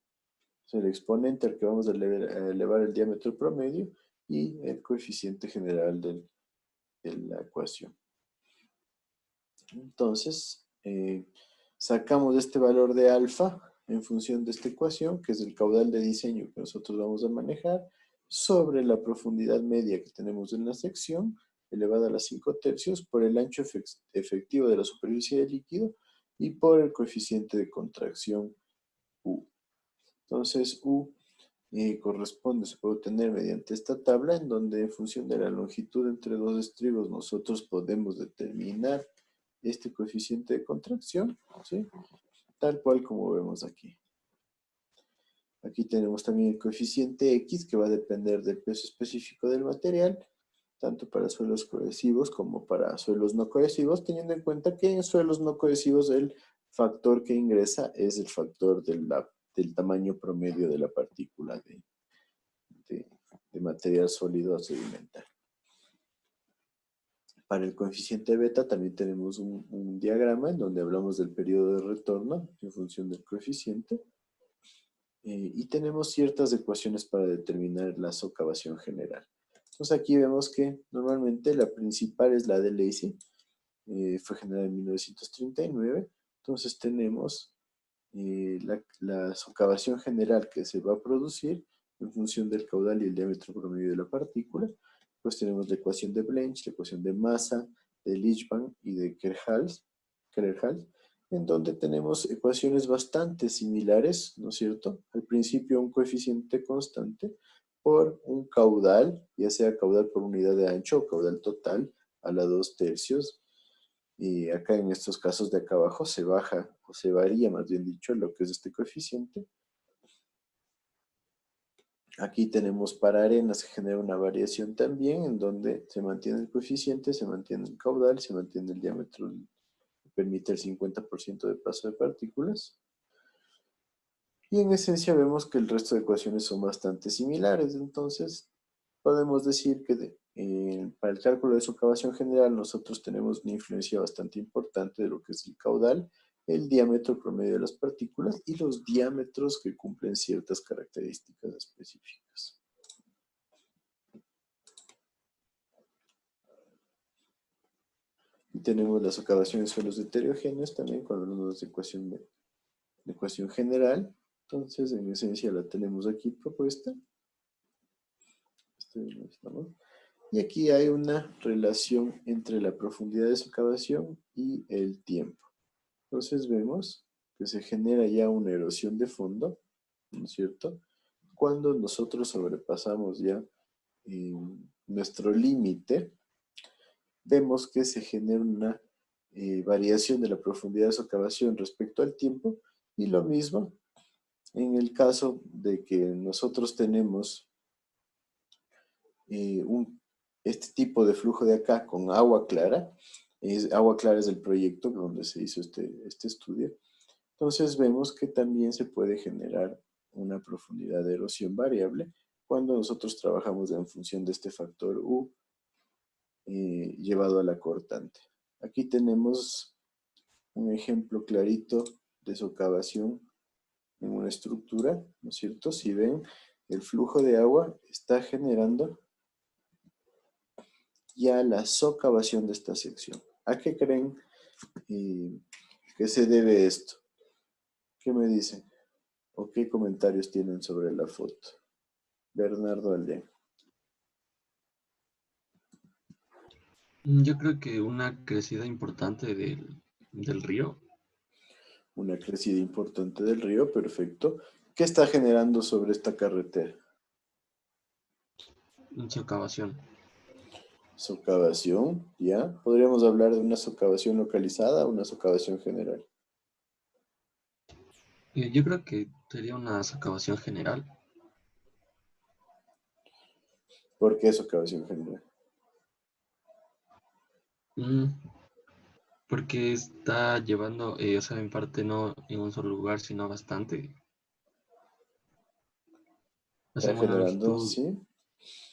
O sea, el exponente al que vamos a elevar el diámetro promedio y el coeficiente general de la ecuación. Entonces, sacamos este valor de alfa en función de esta ecuación, que es el caudal de diseño que nosotros vamos a manejar, sobre la profundidad media que tenemos en la sección, elevada a las 5/3, por el ancho efectivo de la superficie del líquido y por el coeficiente de contracción U. Entonces, U se puede obtener mediante esta tabla, en donde en función de la longitud entre dos estribos nosotros podemos determinar este coeficiente de contracción, ¿sí?, tal cual como vemos aquí. Aquí tenemos también el coeficiente X, que va a depender del peso específico del material, tanto para suelos cohesivos como para suelos no cohesivos, teniendo en cuenta que en suelos no cohesivos el factor que ingresa es el factor del tamaño promedio de la partícula de material sólido a sedimentar. Para el coeficiente beta también tenemos un diagrama en donde hablamos del periodo de retorno en función del coeficiente. Y tenemos ciertas ecuaciones para determinar la socavación general. Entonces aquí vemos que normalmente la principal es la de Lacey. Fue generada en 1939. Entonces tenemos la socavación general que se va a producir en función del caudal y el diámetro promedio de la partícula. Pues tenemos la ecuación de Blench, la ecuación de masa, de Lichbach y de Kerhals, en donde tenemos ecuaciones bastante similares, ¿no es cierto? Al principio un coeficiente constante por un caudal, ya sea caudal por unidad de ancho o caudal total a la 2/3. Y acá en estos casos de acá abajo se baja, o se varía más bien dicho, lo que es este coeficiente. Aquí tenemos para arenas que genera una variación también, en donde se mantiene el coeficiente, se mantiene el caudal, se mantiene el diámetro, que permite el 50% de paso de partículas. Y en esencia vemos que el resto de ecuaciones son bastante similares, entonces podemos decir que para el cálculo de socavación general nosotros tenemos una influencia bastante importante de lo que es el caudal, el diámetro promedio de las partículas y los diámetros que cumplen ciertas características específicas. Y tenemos la socavación en suelos heterogéneos también cuando hablamos de ecuación general. Entonces, en esencia la tenemos aquí propuesta. Y aquí hay una relación entre la profundidad de socavación y el tiempo. Entonces vemos que se genera ya una erosión de fondo, ¿no es cierto? Cuando nosotros sobrepasamos ya nuestro límite, vemos que se genera una variación de la profundidad de socavación respecto al tiempo, y lo mismo en el caso de que nosotros tenemos este tipo de flujo de acá con agua clara. Agua clara es el proyecto donde se hizo este estudio. Entonces vemos que también se puede generar una profundidad de erosión variable cuando nosotros trabajamos en función de este factor U llevado a la cortante. Aquí tenemos un ejemplo clarito de socavación en una estructura, ¿no es cierto? Si ven, el flujo de agua está generando ya la socavación de esta sección. ¿A qué creen que se debe esto? ¿Qué me dicen? ¿O qué comentarios tienen sobre la foto? Bernardo Alden. Yo creo que una crecida importante del río. Una crecida importante del río, perfecto. ¿Qué está generando sobre esta carretera? Socavación. Socavación, ¿ya? Podríamos hablar de una socavación localizada o una socavación general. Yo creo que sería una socavación general. ¿Por qué socavación general? Porque está llevando, o sea, en parte no en un solo lugar, sino bastante. O sea, Está en una generando, longitud. ¿sí?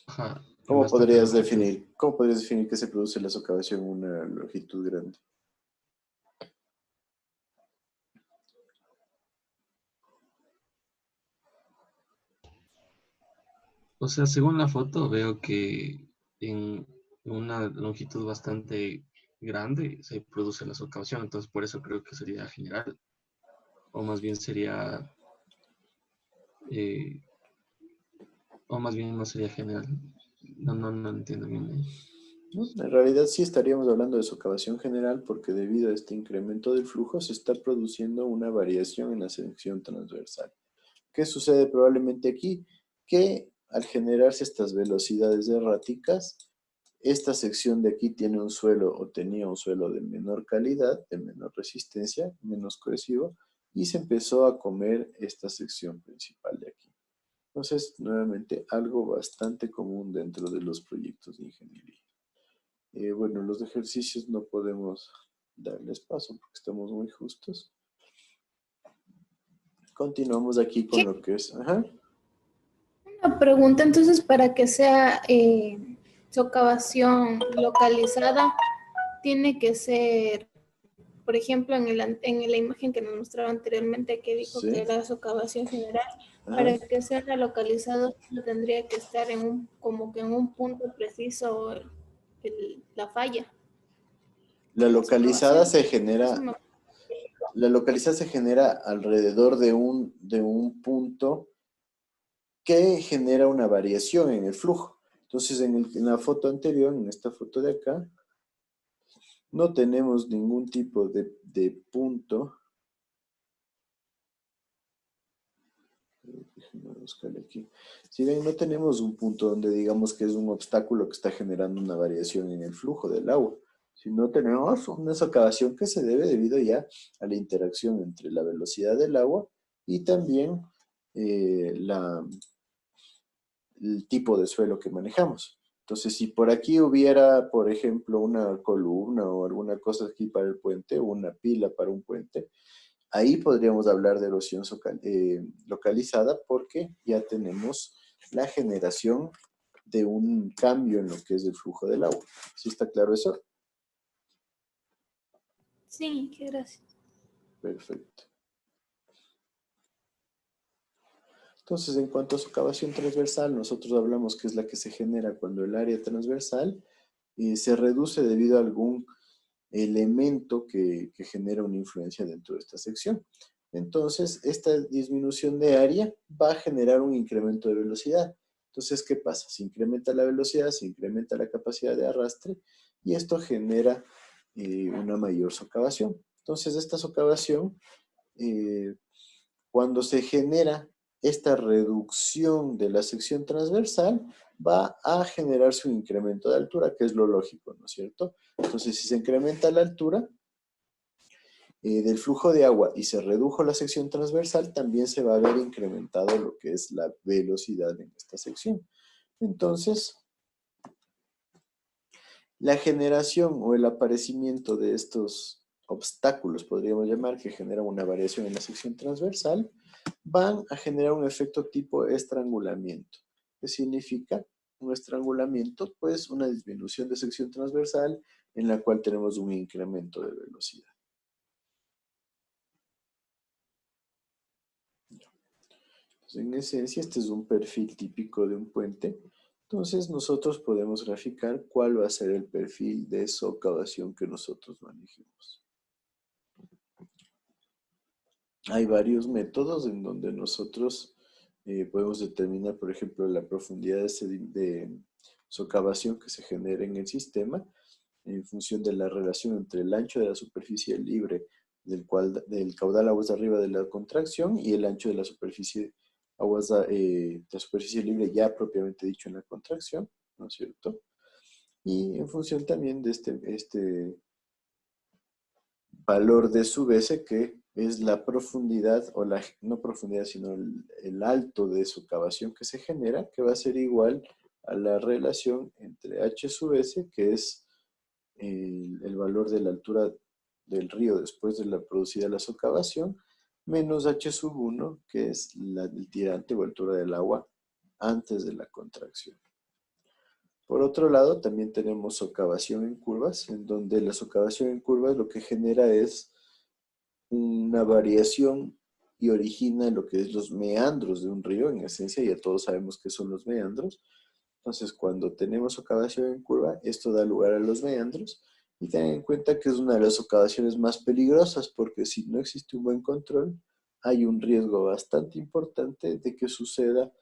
Ajá, en ¿Cómo bastante podrías longitud. definir que se produce la socavación en una longitud grande? O sea, según la foto veo que en una longitud bastante grande se produce la socavación, entonces por eso creo que sería general. O más bien sería, o más bien no sería general. No entiendo bien ahí. ¿No? En realidad sí estaríamos hablando de socavación general porque debido a este incremento del flujo se está produciendo una variación en la sección transversal. ¿Qué sucede probablemente aquí? Que al generarse estas velocidades erráticas, esta sección de aquí tiene un suelo o tenía un suelo de menor calidad, de menor resistencia, menos cohesivo, y se empezó a comer esta sección principal de aquí. Entonces, nuevamente, algo bastante común dentro de los proyectos de ingeniería. Bueno, los ejercicios no podemos darles paso porque estamos muy justos. Continuamos aquí con lo que es... Ajá. Una pregunta, entonces, para que sea socavación localizada, tiene que ser, por ejemplo, en la imagen que nos mostraba anteriormente que dijo Sí. que la socavación general, Ajá. para que sea localizado tendría que estar como que en un punto preciso la falla. La de la localizada socavación. se genera, Eso me- la localizada se genera alrededor de un punto que genera una variación en el flujo. Entonces, en la foto anterior, en esta foto de acá, no tenemos ningún tipo de punto. Déjenme buscarle aquí. Si ven, no tenemos un punto donde digamos que es un obstáculo que está generando una variación en el flujo del agua, sino tenemos una socavación que se debe debido ya a la interacción entre la velocidad del agua y también el tipo de suelo que manejamos. Entonces, si por aquí hubiera, por ejemplo, una columna o alguna cosa aquí para el puente, o una pila para un puente, ahí podríamos hablar de erosión localizada porque ya tenemos la generación de un cambio en lo que es el flujo del agua. ¿Sí está claro eso? Sí, qué gracias. Perfecto. Entonces, en cuanto a socavación transversal, nosotros hablamos que es la que se genera cuando el área transversal se reduce debido a algún elemento que genera una influencia dentro de esta sección. Entonces, esta disminución de área va a generar un incremento de velocidad. Entonces, ¿qué pasa? Se incrementa la velocidad, se incrementa la capacidad de arrastre y esto genera una mayor socavación. Entonces, esta socavación, cuando se genera esta reducción de la sección transversal, va a generarse un incremento de altura, que es lo lógico, ¿no es cierto? Entonces, si se incrementa la altura del flujo de agua y se redujo la sección transversal, también se va a ver incrementado lo que es la velocidad en esta sección. Entonces, la generación o el aparecimiento de estos obstáculos, podríamos llamar, que generan una variación en la sección transversal, van a generar un efecto tipo estrangulamiento. ¿Qué significa un estrangulamiento? Pues una disminución de sección transversal en la cual tenemos un incremento de velocidad. Entonces, en esencia, este es un perfil típico de un puente. Entonces, nosotros podemos graficar cuál va a ser el perfil de socavación que nosotros manejemos. Hay varios métodos en donde nosotros podemos determinar, por ejemplo, la profundidad de socavación que se genera en el sistema en función de la relación entre el ancho de la superficie libre del caudal aguas de arriba de la contracción y el ancho de la superficie la superficie libre ya propiamente dicho en la contracción, ¿no es cierto? Y en función también de este valor de sub S, que es la profundidad, o no profundidad, sino el alto de socavación que se genera, que va a ser igual a la relación entre H sub S, que es el valor de la altura del río después de la producida la socavación, menos H sub 1, que es el tirante o altura del agua antes de la contracción. Por otro lado, también tenemos socavación en curvas, en donde la socavación en curvas lo que genera es una variación y origina lo que es los meandros de un río. En esencia, ya todos sabemos qué son los meandros. Entonces, cuando tenemos socavación en curva, esto da lugar a los meandros. Y tengan en cuenta que es una de las socavaciones más peligrosas, porque si no existe un buen control, hay un riesgo bastante importante de que suceda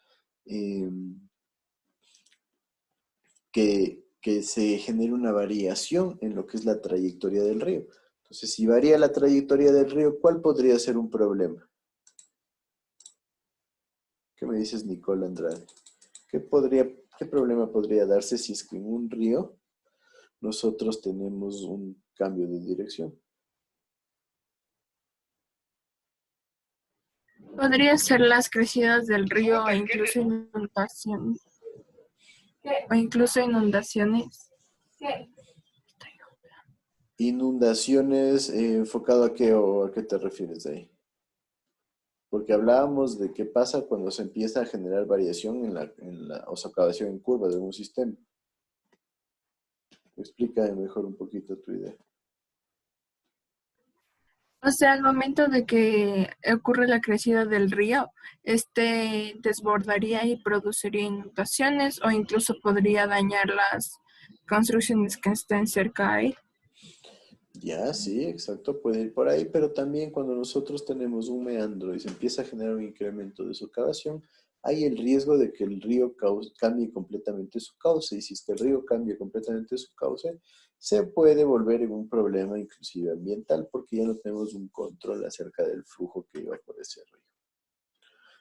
que se genere una variación en lo que es la trayectoria del río. Entonces, si varía la trayectoria del río, ¿cuál podría ser un problema? ¿Qué me dices, Nicole Andrade? ¿Qué problema podría darse si es que en un río nosotros tenemos un cambio de dirección? Podría ser las crecidas del río o incluso inundaciones. Inundaciones, ¿enfocado a qué o a qué te refieres ahí? Porque hablábamos de qué pasa cuando se empieza a generar variación en la socavación en curva de un sistema. Explícame mejor un poquito tu idea. O sea, al momento de que ocurre la crecida del río, este desbordaría y produciría inundaciones o incluso podría dañar las construcciones que estén cerca a él. Ya, sí, exacto, puede ir por ahí, pero también cuando nosotros tenemos un meandro y se empieza a generar un incremento de socavación, hay el riesgo de que el río cambie completamente su cauce, y si es que el río cambia completamente su cauce, se puede volver en un problema inclusive ambiental, porque ya no tenemos un control acerca del flujo que iba por ese río.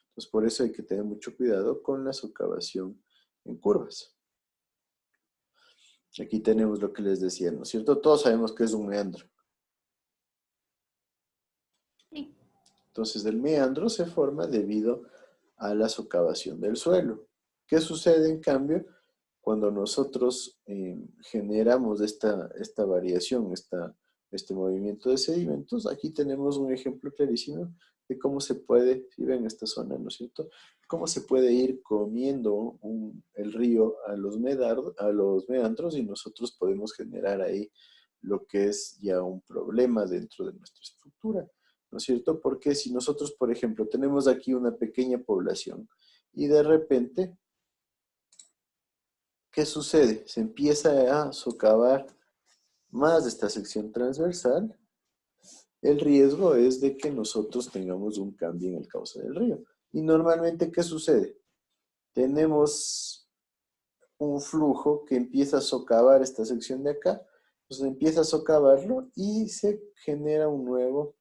Entonces, por eso hay que tener mucho cuidado con la socavación en curvas. Aquí tenemos lo que les decía, ¿no es cierto? Todos sabemos que es un meandro. Sí. Entonces, el meandro se forma debido a la socavación del suelo. ¿Qué sucede, en cambio, cuando nosotros generamos esta variación, este movimiento de sedimentos? Aquí tenemos un ejemplo clarísimo de cómo se puede, si ven esta zona, ¿no es cierto?, cómo se puede ir comiendo el río a los meandros, y nosotros podemos generar ahí lo que es ya un problema dentro de nuestra estructura, ¿no es cierto? Porque si nosotros, por ejemplo, tenemos aquí una pequeña población y de repente, ¿qué sucede? Se empieza a socavar más de esta sección transversal. El riesgo es de que nosotros tengamos un cambio en el cauce del río. Y normalmente, ¿qué sucede? Tenemos un flujo que empieza a socavar esta sección de acá, entonces empieza a socavarlo y se genera un nuevo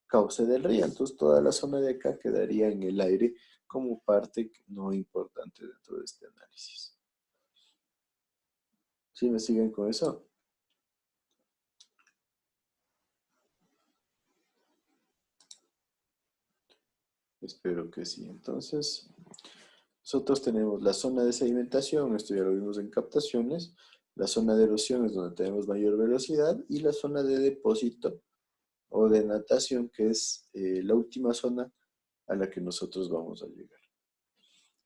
cauce del río. Entonces toda la zona de acá quedaría en el aire como parte no importante dentro de este análisis. ¿Sí me siguen con eso? Espero que sí. Entonces, nosotros tenemos la zona de sedimentación, esto ya lo vimos en captaciones, la zona de erosión es donde tenemos mayor velocidad, y la zona de depósito o de natación, que es la última zona a la que nosotros vamos a llegar.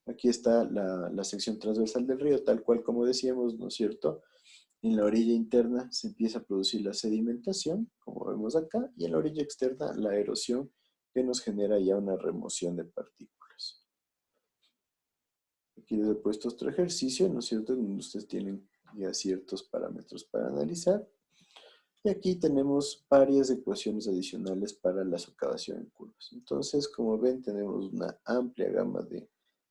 Aquí está la sección transversal del río, tal cual como decíamos, ¿no es cierto? En la orilla interna se empieza a producir la sedimentación, como vemos acá, y en la orilla externa la erosión, que nos genera ya una remoción de partículas. Aquí les he puesto otro ejercicio, ¿no es cierto?, donde ustedes tienen ya ciertos parámetros para analizar. Y aquí tenemos varias ecuaciones adicionales para la socavación en curvas. Entonces, como ven, tenemos una amplia gama de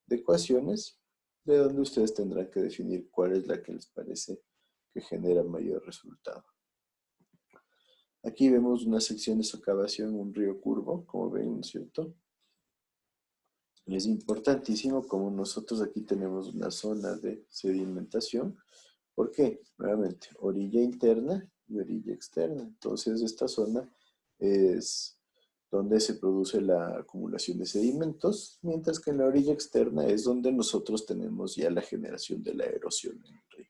ecuaciones, de donde ustedes tendrán que definir cuál es la que les parece que genera mayor resultado. Aquí vemos una sección de socavación en un río curvo, como ven, ¿no es cierto? Y es importantísimo como nosotros aquí tenemos una zona de sedimentación. ¿Por qué? Nuevamente, orilla interna y orilla externa. Entonces, esta zona es donde se produce la acumulación de sedimentos, mientras que en la orilla externa es donde nosotros tenemos ya la generación de la erosión en el río.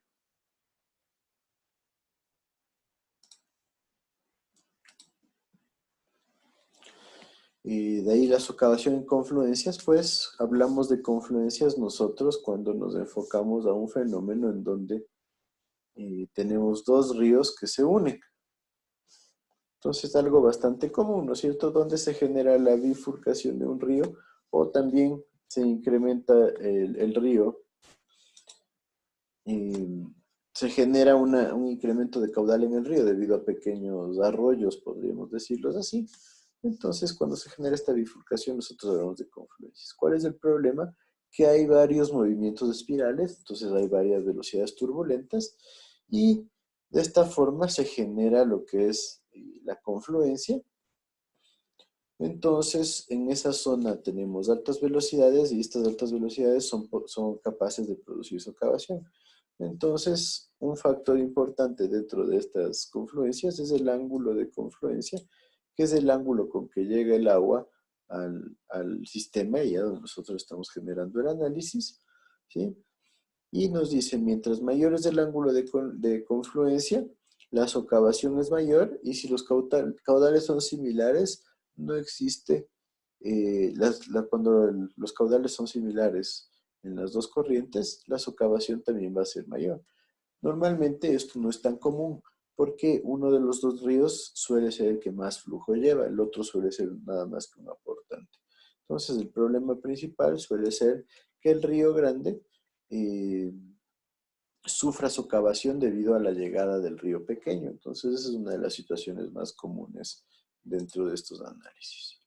Y de ahí la socavación en confluencias, pues hablamos de confluencias nosotros cuando nos enfocamos a un fenómeno en donde tenemos dos ríos que se unen. Entonces, algo bastante común, ¿no es cierto?, donde se genera la bifurcación de un río, o también se incrementa el río y se genera un incremento de caudal en el río debido a pequeños arroyos, podríamos decirlos así. Entonces, cuando se genera esta bifurcación, nosotros hablamos de confluencias. ¿Cuál es el problema? Que hay varios movimientos espirales, entonces hay varias velocidades turbulentas, y de esta forma se genera lo que es la confluencia. Entonces, en esa zona tenemos altas velocidades, y estas altas velocidades son capaces de producir socavación. Entonces, un factor importante dentro de estas confluencias es el ángulo de confluencia, que es el ángulo con que llega el agua al sistema, y ya donde nosotros estamos generando el análisis, ¿sí? Y nos dice, mientras mayor es el ángulo de confluencia, la socavación es mayor, y si los caudales son similares, no existe, cuando los caudales son similares en las dos corrientes, la socavación también va a ser mayor. Normalmente esto no es tan común porque uno de los dos ríos suele ser el que más flujo lleva, el otro suele ser nada más que un aportante. Entonces el problema principal suele ser que el río Grande sufra socavación debido a la llegada del río pequeño. Entonces esa es una de las situaciones más comunes dentro de estos análisis.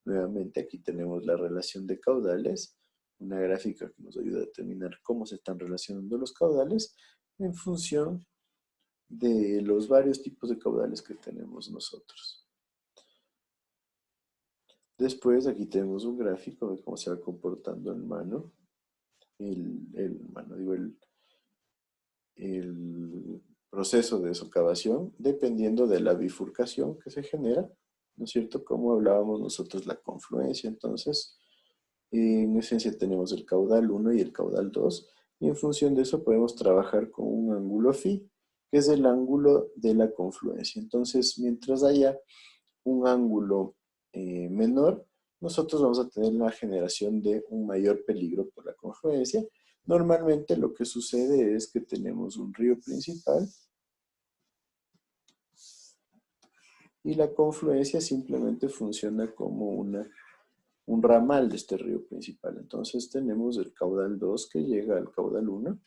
Nuevamente aquí tenemos la relación de caudales, una gráfica que nos ayuda a determinar cómo se están relacionando los caudales en función de los varios tipos de caudales que tenemos nosotros. Después aquí tenemos un gráfico de cómo se va comportando el proceso de socavación dependiendo de la bifurcación que se genera, ¿no es cierto? Como hablábamos nosotros, la confluencia. Entonces, en esencia tenemos el caudal 1 y el caudal 2, y en función de eso podemos trabajar con un ángulo phi, que es el ángulo de la confluencia. Entonces, mientras haya un ángulo menor, nosotros vamos a tener la generación de un mayor peligro por la confluencia. Normalmente lo que sucede es que tenemos un río principal y la confluencia simplemente funciona como un ramal de este río principal. Entonces tenemos el caudal 2 que llega al caudal 1,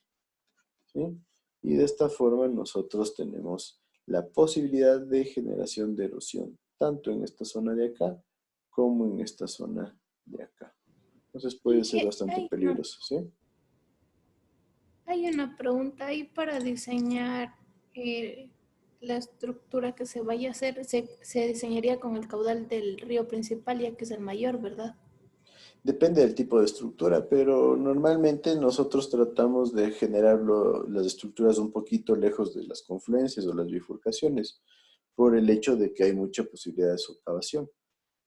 ¿sí? Y de esta forma nosotros tenemos la posibilidad de generación de erosión, tanto en esta zona de acá como en esta zona de acá. Entonces puede ser bastante peligroso, ¿sí? Hay una pregunta ahí para diseñar la estructura que se vaya a hacer. Se diseñaría con el caudal del río principal, ya que es el mayor, ¿verdad? Depende del tipo de estructura, pero normalmente nosotros tratamos de generar las estructuras un poquito lejos de las confluencias o las bifurcaciones, por el hecho de que hay mucha posibilidad de socavación.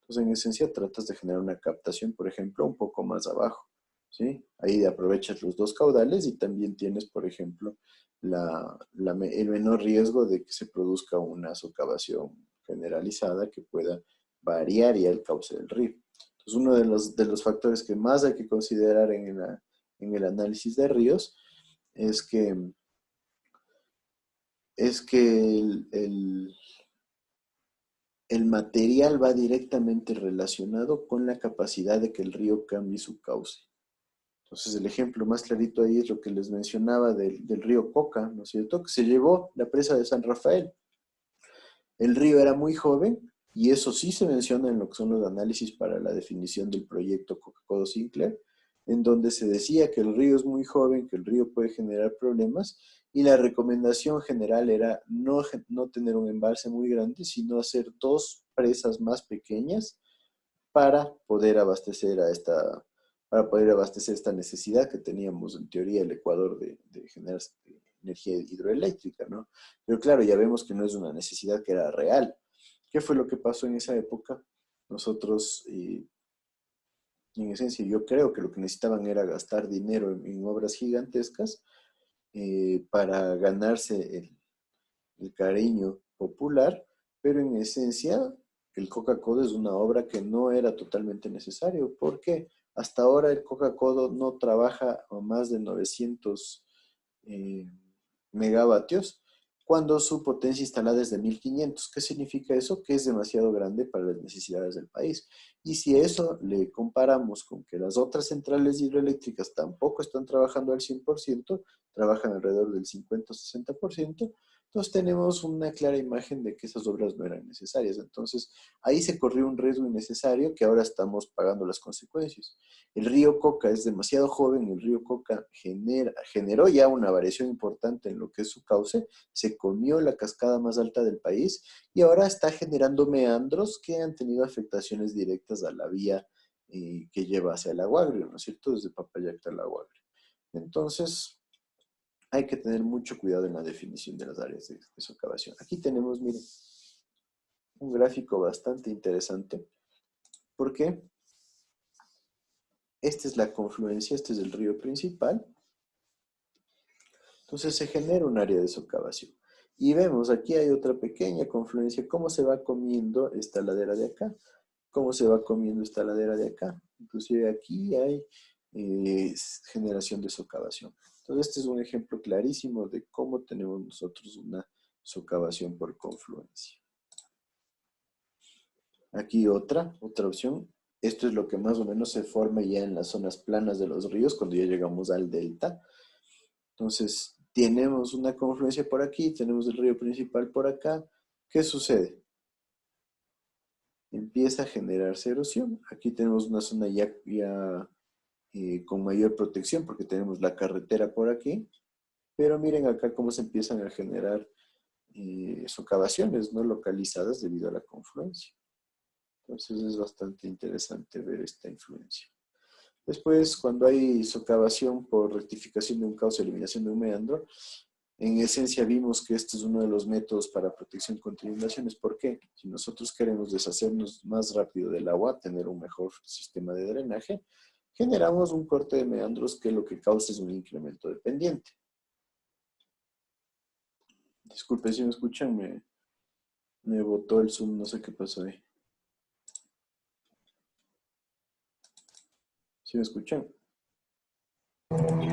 Entonces, en esencia, tratas de generar una captación, por ejemplo, un poco más abajo, ¿sí? Ahí aprovechas los dos caudales y también tienes, por ejemplo, el menor riesgo de que se produzca una socavación generalizada que pueda variar ya el cauce del río. Entonces, uno de los factores que más hay que considerar en el análisis de ríos es que el material va directamente relacionado con la capacidad de que el río cambie su cauce. Entonces, el ejemplo más clarito ahí es lo que les mencionaba del río Coca, ¿no es cierto? Que se llevó la presa de San Rafael. El río era muy joven, y eso sí se menciona en lo que son los análisis para la definición del proyecto Coca-Codo-Sinclair, en donde se decía que el río es muy joven, que el río puede generar problemas, y la recomendación general era no tener un embalse muy grande, sino hacer 2 presas más pequeñas para poder abastecer esta necesidad que teníamos en teoría el Ecuador de generar energía hidroeléctrica, ¿no? Pero claro, ya vemos que no es una necesidad que era real. ¿Qué fue lo que pasó en esa época? Nosotros, en esencia, yo creo que lo que necesitaban era gastar dinero en obras gigantescas para ganarse el cariño popular, pero en esencia el Coca-Cola es una obra que no era totalmente necesario, porque hasta ahora el Coca-Cola no trabaja a más de 900 megavatios, cuando su potencia instalada es de 1500. ¿Qué significa eso? Que es demasiado grande para las necesidades del país. Y si a eso le comparamos con que las otras centrales hidroeléctricas tampoco están trabajando al 100%, trabajan alrededor del 50 o 60%, entonces tenemos una clara imagen de que esas obras no eran necesarias. Entonces ahí se corrió un riesgo innecesario que ahora estamos pagando las consecuencias. El río Coca es demasiado joven, el río Coca generó ya una variación importante en lo que es su cauce, se comió la cascada más alta del país y ahora está generando meandros que han tenido afectaciones directas a la vía que lleva hacia el Agua Agrio, ¿no es cierto? Desde Papayacta al Agua Agrio. Entonces, hay que tener mucho cuidado en la definición de las áreas de socavación. Aquí tenemos, miren, un gráfico bastante interesante, porque esta es la confluencia, este es el río principal. Entonces se genera un área de socavación. Y vemos, aquí hay otra pequeña confluencia, cómo se va comiendo esta ladera de acá, cómo se va comiendo esta ladera de acá. Inclusive aquí hay generación de socavación. Entonces, este es un ejemplo clarísimo de cómo tenemos nosotros una socavación por confluencia. Aquí otra opción. Esto es lo que más o menos se forma ya en las zonas planas de los ríos cuando ya llegamos al delta. Entonces, tenemos una confluencia por aquí, tenemos el río principal por acá. ¿Qué sucede? Empieza a generarse erosión. Aquí tenemos una zona ya con mayor protección porque tenemos la carretera por aquí. Pero miren acá cómo se empiezan a generar socavaciones no localizadas debido a la confluencia. Entonces es bastante interesante ver esta influencia. Después, cuando hay socavación por rectificación de un cauce, eliminación de un meandro, en esencia vimos que este es uno de los métodos para protección contra inundaciones. ¿Por qué? Si nosotros queremos deshacernos más rápido del agua, tener un mejor sistema de drenaje, generamos un corte de meandros que lo que causa es un incremento de pendiente. Disculpe si me escuchan, me botó el Zoom, no sé qué pasó ahí. ¿Sí me escuchan?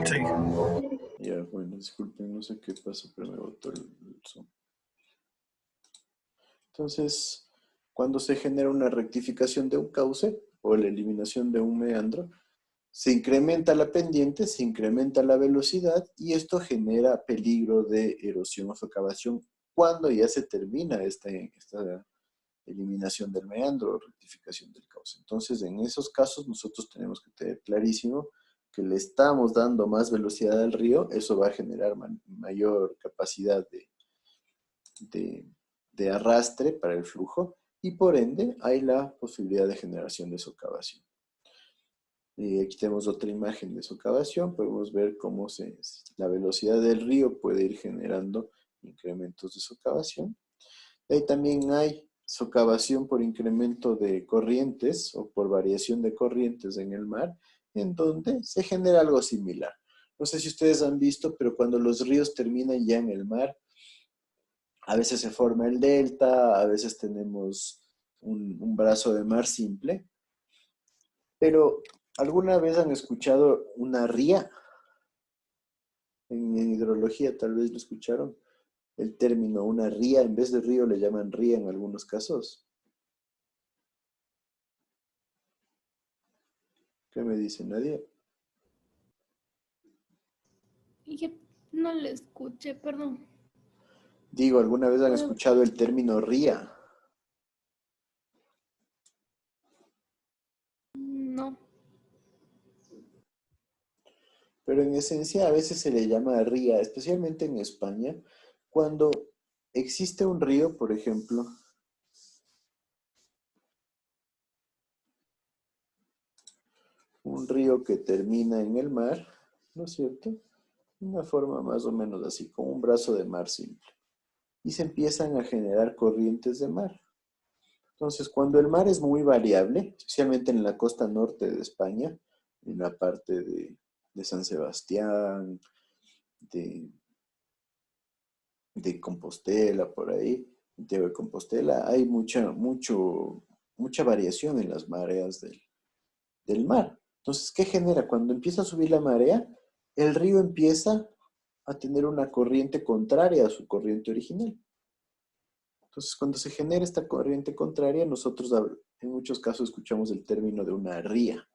Sí. Ya, bueno, disculpen, no sé qué pasó, pero me botó el Zoom. Entonces, cuando se genera una rectificación de un cauce o la eliminación de un meandro, se incrementa la pendiente, se incrementa la velocidad y esto genera peligro de erosión o socavación cuando ya se termina esta eliminación del meandro o rectificación del cauce. Entonces, en esos casos nosotros tenemos que tener clarísimo que le estamos dando más velocidad al río, eso va a generar mayor capacidad de arrastre para el flujo y por ende hay la posibilidad de generación de socavación. Aquí tenemos otra imagen de socavación, podemos ver cómo la velocidad del río puede ir generando incrementos de socavación. Ahí también hay socavación por incremento de corrientes o por variación de corrientes en el mar, en donde se genera algo similar. No sé si ustedes han visto, pero cuando los ríos terminan ya en el mar, a veces se forma el delta, a veces tenemos un brazo de mar simple, pero ¿alguna vez han escuchado una ría? En hidrología tal vez lo escucharon. El término una ría, en vez de río le llaman ría en algunos casos. ¿Qué me dice nadie? Yo no le escuché, perdón. Digo, ¿alguna vez han escuchado el término ría? No. Pero en esencia a veces se le llama ría, especialmente en España, cuando existe un río, por ejemplo, un río que termina en el mar, ¿no es cierto? Una forma más o menos así, como un brazo de mar simple. Y se empiezan a generar corrientes de mar. Entonces, cuando el mar es muy variable, especialmente en la costa norte de España, en la parte de San Sebastián, de Compostela, por ahí, de Compostela, hay mucha variación en las mareas del mar. Entonces, ¿qué genera? Cuando empieza a subir la marea, el río empieza a tener una corriente contraria a su corriente original. Entonces, cuando se genera esta corriente contraria, nosotros en muchos casos escuchamos el término de una ría,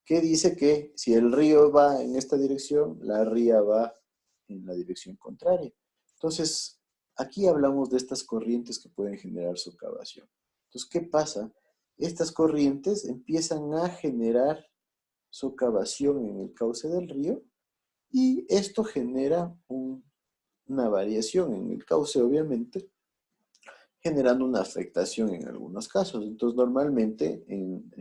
que dice que si el río va en esta dirección, la ría va en la dirección contraria. Entonces, aquí hablamos de estas corrientes que pueden generar socavación. Entonces, ¿qué pasa? Estas corrientes empiezan a generar socavación en el cauce del río y esto genera una variación en el cauce, obviamente, generando una afectación en algunos casos. Entonces, normalmente en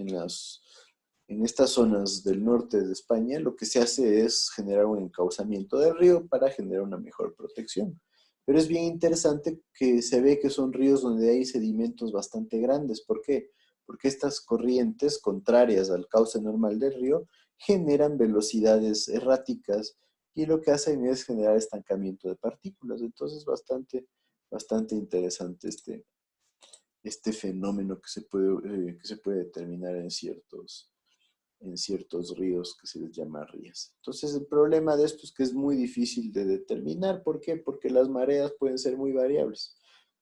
estas zonas del norte de España, lo que se hace es generar un encauzamiento del río para generar una mejor protección. Pero es bien interesante que se ve que son ríos donde hay sedimentos bastante grandes. ¿Por qué? Porque estas corrientes contrarias al cauce normal del río generan velocidades erráticas y lo que hacen es generar estancamiento de partículas. Entonces, bastante interesante este fenómeno que se puede determinar en ciertos en ciertos ríos que se les llama rías. Entonces el problema de esto es que es muy difícil de determinar. ¿Por qué? Porque las mareas pueden ser muy variables.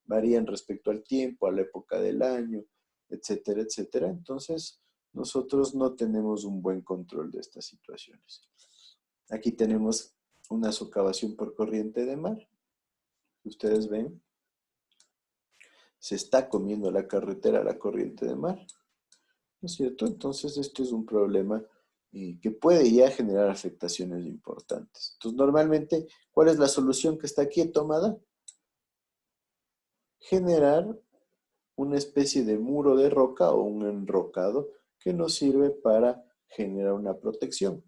Varían respecto al tiempo, a la época del año, etcétera, etcétera. Entonces nosotros no tenemos un buen control de estas situaciones. Aquí tenemos una socavación por corriente de mar. Ustedes ven, se está comiendo la carretera la corriente de mar, ¿no es cierto? Entonces esto es un problema que puede ya generar afectaciones importantes. Entonces normalmente, ¿cuál es la solución que está aquí tomada? Generar una especie de muro de roca o un enrocado que nos sirve para generar una protección.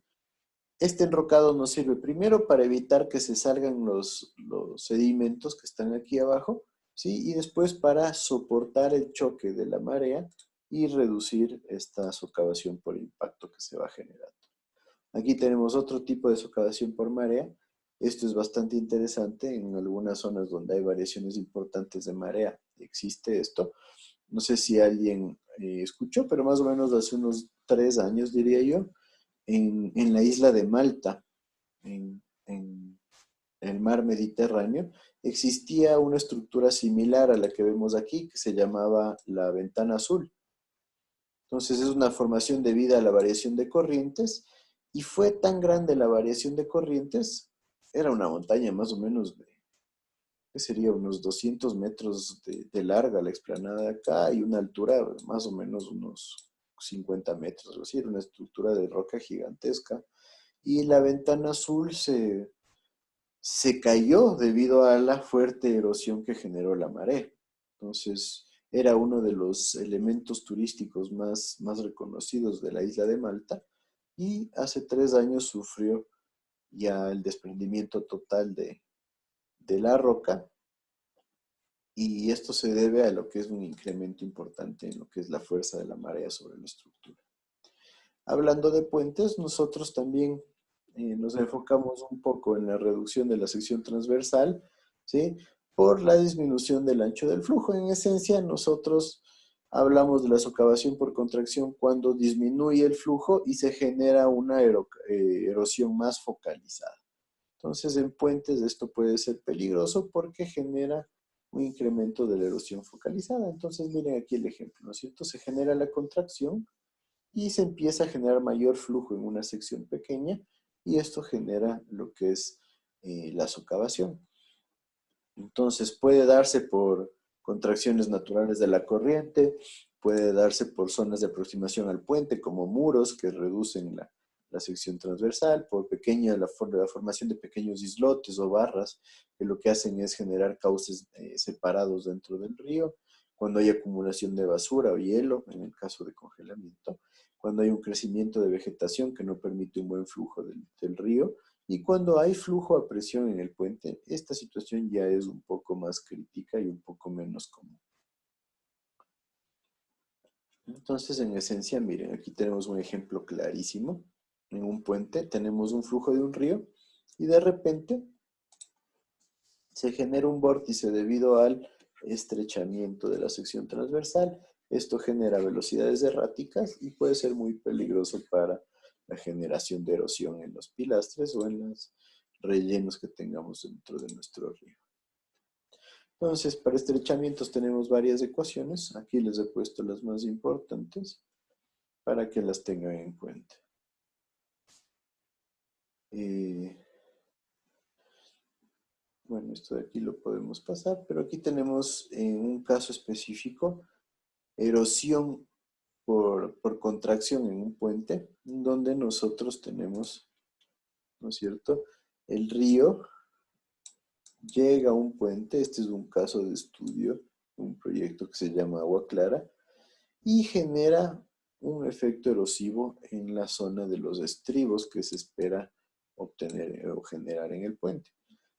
Este enrocado nos sirve primero para evitar que se salgan los sedimentos que están aquí abajo, ¿sí? Y después para soportar el choque de la marea y reducir esta socavación por impacto que se va generando. Aquí tenemos otro tipo de socavación por marea. Esto es bastante interesante. En algunas zonas donde hay variaciones importantes de marea existe esto. No sé si alguien escuchó, pero más o menos hace unos 3 años, diría yo, en la isla de Malta, en el mar Mediterráneo, existía una estructura similar a la que vemos aquí, que se llamaba la Ventana Azul. Entonces es una formación debida a la variación de corrientes, y fue tan grande la variación de corrientes, era una montaña más o menos de, ¿qué sería? Unos 200 metros de larga la explanada de acá, y una altura más o menos unos 50 metros, es decir, una estructura de roca gigantesca. Y la Ventana Azul se cayó debido a la fuerte erosión que generó la marea. Entonces, era uno de los elementos turísticos más reconocidos de la isla de Malta, y hace 3 años sufrió ya el desprendimiento total de la roca, y esto se debe a lo que es un incremento importante en lo que es la fuerza de la marea sobre la estructura. Hablando de puentes, nosotros también nos enfocamos un poco en la reducción de la sección transversal, ¿sí? Por la disminución del ancho del flujo. En esencia, nosotros hablamos de la socavación por contracción cuando disminuye el flujo y se genera una erosión más focalizada. Entonces, en puentes esto puede ser peligroso porque genera un incremento de la erosión focalizada. Entonces, miren aquí el ejemplo, ¿no es cierto? Se genera la contracción y se empieza a generar mayor flujo en una sección pequeña, y esto genera lo que es la socavación. Entonces puede darse por contracciones naturales de la corriente, puede darse por zonas de aproximación al puente como muros que reducen la sección transversal, por la formación de pequeños islotes o barras que lo que hacen es generar cauces separados dentro del río, cuando hay acumulación de basura o hielo, en el caso de congelamiento, cuando hay un crecimiento de vegetación que no permite un buen flujo del río, y cuando hay flujo a presión en el puente. Esta situación ya es un poco más crítica y un poco menos común. Entonces, en esencia, miren, aquí tenemos un ejemplo clarísimo. En un puente tenemos un flujo de un río y de repente se genera un vórtice debido al estrechamiento de la sección transversal. Esto genera velocidades erráticas y puede ser muy peligroso para la generación de erosión en los pilastres o en los rellenos que tengamos dentro de nuestro río. Entonces, para estrechamientos tenemos varias ecuaciones. Aquí les he puesto las más importantes para que las tengan en cuenta. Bueno, esto de aquí lo podemos pasar, pero aquí tenemos en un caso específico erosión por contracción en un puente, donde nosotros tenemos, ¿no es cierto?, el río llega a un puente. Este es un caso de estudio, un proyecto que se llama Agua Clara, y genera un efecto erosivo en la zona de los estribos que se espera obtener o generar en el puente.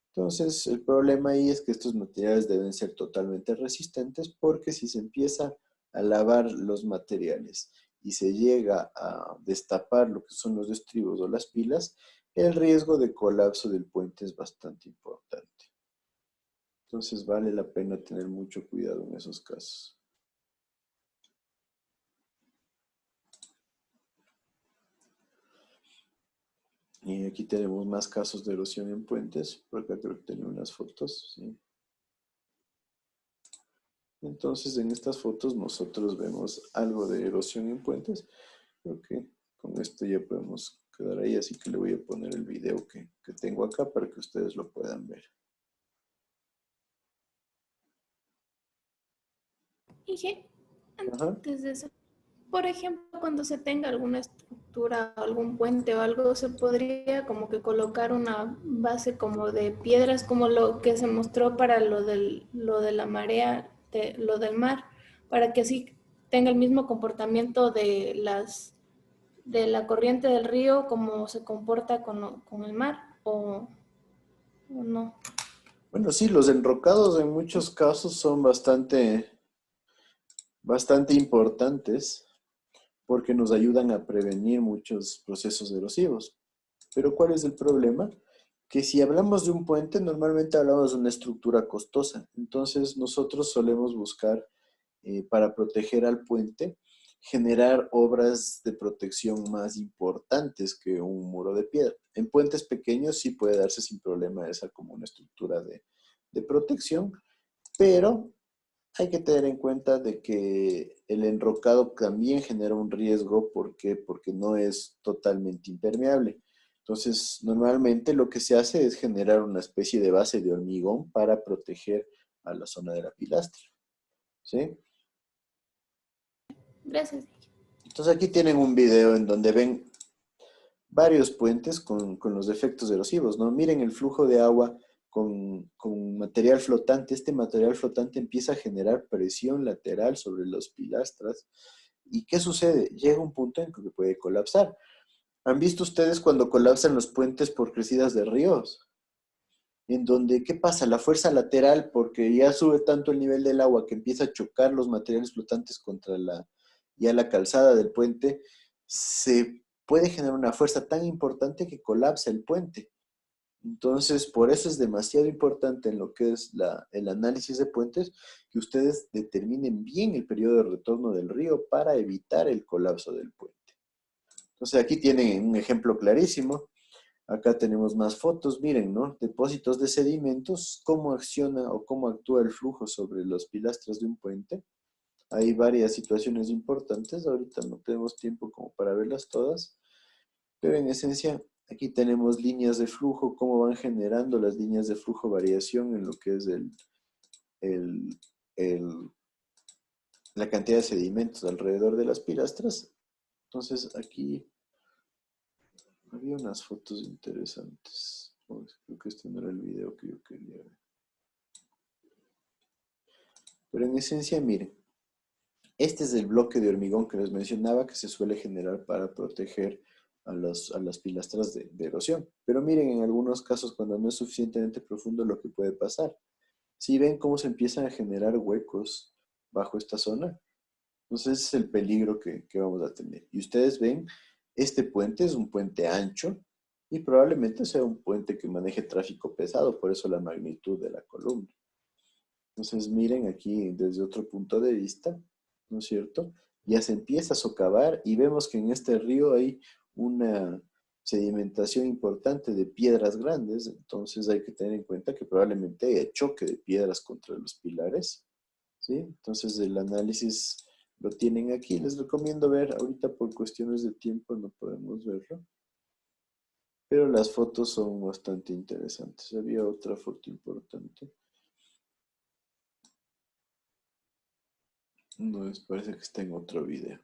Entonces, el problema ahí es que estos materiales deben ser totalmente resistentes, porque si se empieza a lavar los materiales y se llega a destapar lo que son los estribos o las pilas, el riesgo de colapso del puente es bastante importante. Entonces, vale la pena tener mucho cuidado en esos casos. Y aquí tenemos más casos de erosión en puentes. Por acá creo que tengo unas fotos. ¿Sí? Entonces, en estas fotos nosotros vemos algo de erosión en puentes. Creo que con esto ya podemos quedar ahí. Así que le voy a poner el video que tengo acá para que ustedes lo puedan ver. Y Ajá. antes de eso, por ejemplo, cuando se tenga alguna estructura, algún puente o algo, se podría como que colocar una base como de piedras, como lo que se mostró para lo de la marea, lo del mar, para que así tenga el mismo comportamiento de la corriente del río como se comporta con el mar, o no. Bueno, sí, los enrocados en muchos casos son bastante importantes porque nos ayudan a prevenir muchos procesos erosivos. Pero ¿cuál es el problema? Que si hablamos de un puente, normalmente hablamos de una estructura costosa. Entonces nosotros solemos buscar, para proteger al puente, generar obras de protección más importantes que un muro de piedra. En puentes pequeños sí puede darse sin problema esa como una estructura de protección, pero hay que tener en cuenta de que el enrocado también genera un riesgo. ¿Por qué? Porque no es totalmente impermeable. Entonces, normalmente lo que se hace es generar una especie de base de hormigón para proteger a la zona de la pilastra. ¿Sí? Gracias. Entonces aquí tienen un video en donde ven varios puentes con los efectos erosivos, ¿no? Miren el flujo de agua con material flotante. Este material flotante empieza a generar presión lateral sobre las pilastras. ¿Y qué sucede? Llega un punto en que puede colapsar. ¿Han visto ustedes cuando colapsan los puentes por crecidas de ríos? En donde, ¿qué pasa? La fuerza lateral, porque ya sube tanto el nivel del agua que empieza a chocar los materiales flotantes contra la calzada del puente, se puede generar una fuerza tan importante que colapsa el puente. Entonces, por eso es demasiado importante en lo que es el análisis de puentes que ustedes determinen bien el periodo de retorno del río para evitar el colapso del puente. Entonces, aquí tienen un ejemplo clarísimo. Acá tenemos más fotos, miren, ¿no? Depósitos de sedimentos, cómo acciona o cómo actúa el flujo sobre las pilastras de un puente. Hay varias situaciones importantes, ahorita no tenemos tiempo como para verlas todas, pero en esencia aquí tenemos líneas de flujo, cómo van generando las líneas de flujo variación en lo que es la cantidad de sedimentos alrededor de las pilastras. Entonces aquí había unas fotos interesantes. Creo que este no era el video que yo quería ver. Pero en esencia, miren, este es el bloque de hormigón que les mencionaba que se suele generar para proteger a las pilastras de erosión. Pero miren, en algunos casos, cuando no es suficientemente profundo, lo que puede pasar. Si ven cómo se empiezan a generar huecos bajo esta zona, entonces ese es el peligro que vamos a tener. Y ustedes ven, este puente es un puente ancho y probablemente sea un puente que maneje tráfico pesado, por eso la magnitud de la columna. Entonces miren aquí desde otro punto de vista, ¿no es cierto? Ya se empieza a socavar y vemos que en este río hay una sedimentación importante de piedras grandes, entonces hay que tener en cuenta que probablemente haya choque de piedras contra los pilares, ¿sí? Entonces el análisis lo tienen aquí, les recomiendo ver, ahorita por cuestiones de tiempo no podemos verlo, pero las fotos son bastante interesantes. Había otra foto importante. No, parece que está en otro video.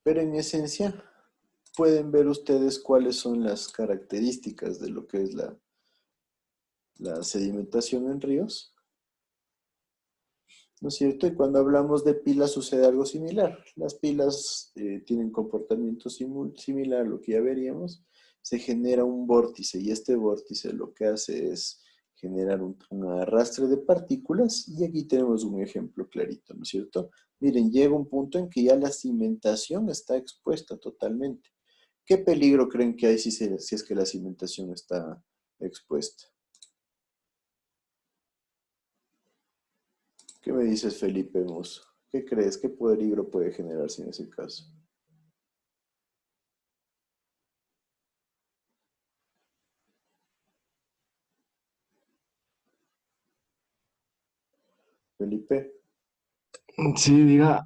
Pero en esencia, pueden ver ustedes cuáles son las características de lo que es la sedimentación en ríos. ¿No es cierto? Y cuando hablamos de pilas sucede algo similar. Las pilas tienen comportamiento similar a lo que ya veríamos. Se genera un vórtice y este vórtice lo que hace es generar un arrastre de partículas y aquí tenemos un ejemplo clarito, ¿no es cierto? Miren, llega un punto en que ya la cimentación está expuesta totalmente. ¿Qué peligro creen que hay si es que la cimentación está expuesta? ¿Qué me dices, Felipe Muso? ¿Qué crees? ¿Qué peligro puede generarse en ese caso? Felipe. Sí, diga,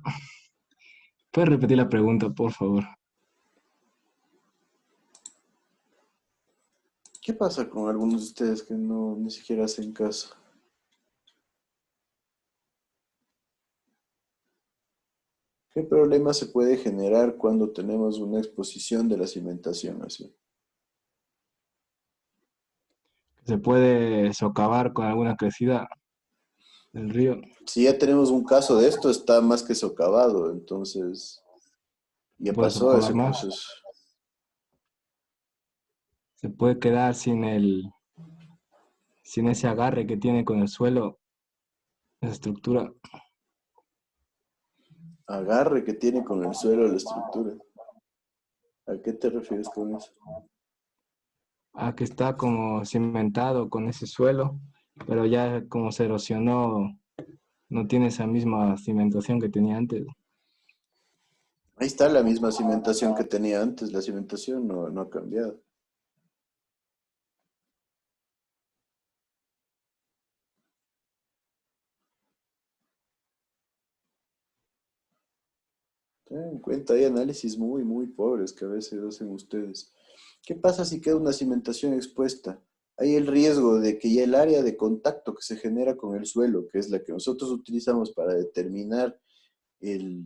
¿puedes repetir la pregunta, por favor? ¿Qué pasa con algunos de ustedes que no ni siquiera hacen caso? ¿Qué problema se puede generar cuando tenemos una exposición de la cimentación así? ¿Se puede socavar con alguna crecida del río? Si ya tenemos un caso de esto, está más que socavado, entonces ya ¿Puede pasó socavar ese más? proceso. ¿Se puede quedar sin ese agarre que tiene con el suelo, esa estructura? Agarre que tiene con el suelo la estructura. ¿A qué te refieres con eso? Ah, que está como cimentado con ese suelo, pero ya como se erosionó, no tiene esa misma cimentación que tenía antes. Ahí está la misma cimentación que tenía antes. La cimentación no ha cambiado. Ten en cuenta, hay análisis muy pobres que a veces hacen ustedes. ¿Qué pasa si queda una cimentación expuesta? Hay el riesgo de que ya el área de contacto que se genera con el suelo, que es la que nosotros utilizamos para determinar el,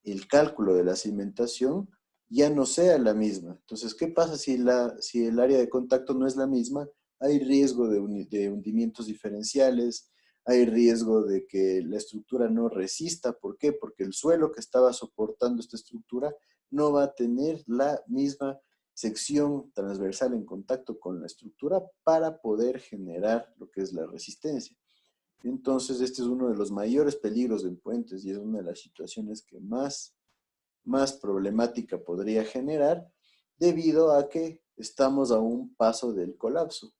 el cálculo de la cimentación, ya no sea la misma. Entonces, ¿qué pasa si el área de contacto no es la misma? Hay riesgo de hundimientos diferenciales, hay riesgo de que la estructura no resista. ¿Por qué? Porque el suelo que estaba soportando esta estructura no va a tener la misma sección transversal en contacto con la estructura para poder generar lo que es la resistencia. Entonces, este es uno de los mayores peligros en puentes y es una de las situaciones que más problemática podría generar debido a que estamos a un paso del colapso.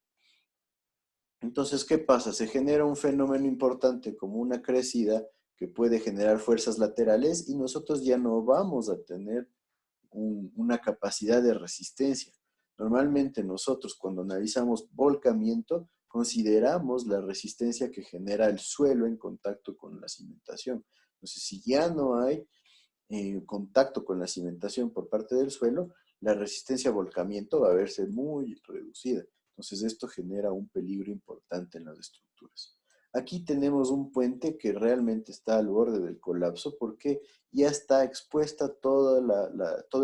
Entonces, ¿qué pasa? Se genera un fenómeno importante como una crecida que puede generar fuerzas laterales y nosotros ya no vamos a tener una capacidad de resistencia. Normalmente nosotros cuando analizamos volcamiento consideramos la resistencia que genera el suelo en contacto con la cimentación. Entonces, si ya no hay contacto con la cimentación por parte del suelo, la resistencia a volcamiento va a verse muy reducida. Entonces esto genera un peligro importante en las estructuras. Aquí tenemos un puente que realmente está al borde del colapso porque ya está expuesta todo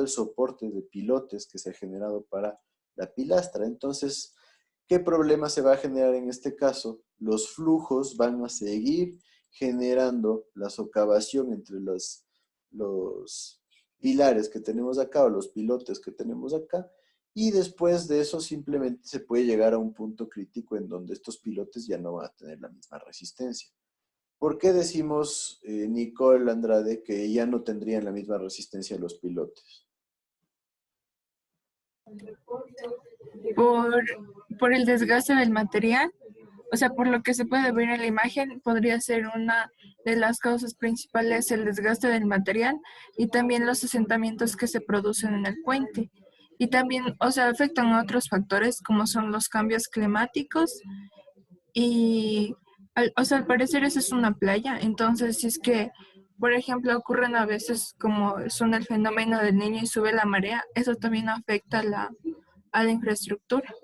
el soporte de pilotes que se ha generado para la pilastra. Entonces, ¿qué problema se va a generar en este caso? Los flujos van a seguir generando la socavación entre los pilares que tenemos acá o los pilotes que tenemos acá, y después de eso simplemente se puede llegar a un punto crítico en donde estos pilotes ya no van a tener la misma resistencia. ¿Por qué decimos, Nicole Andrade, que ya no tendrían la misma resistencia los pilotes? Por el desgaste del material. O sea, por lo que se puede ver en la imagen, podría ser una de las causas principales el desgaste del material y también los asentamientos que se producen en el puente. Y también, o sea, afectan a otros factores como son los cambios climáticos y, o sea, al parecer esa es una playa. Entonces, si es que, por ejemplo, ocurren a veces como son el fenómeno del Niño y sube la marea, eso también afecta a la infraestructura.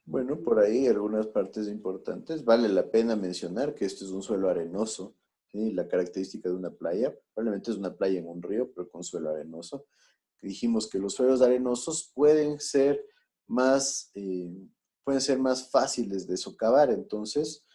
Bueno, por ahí algunas partes importantes. Vale la pena mencionar que esto es un suelo arenoso, ¿sí? La característica de una playa, probablemente es una playa en un río, pero con suelo arenoso. Dijimos que los suelos arenosos pueden ser más fáciles de socavar, entonces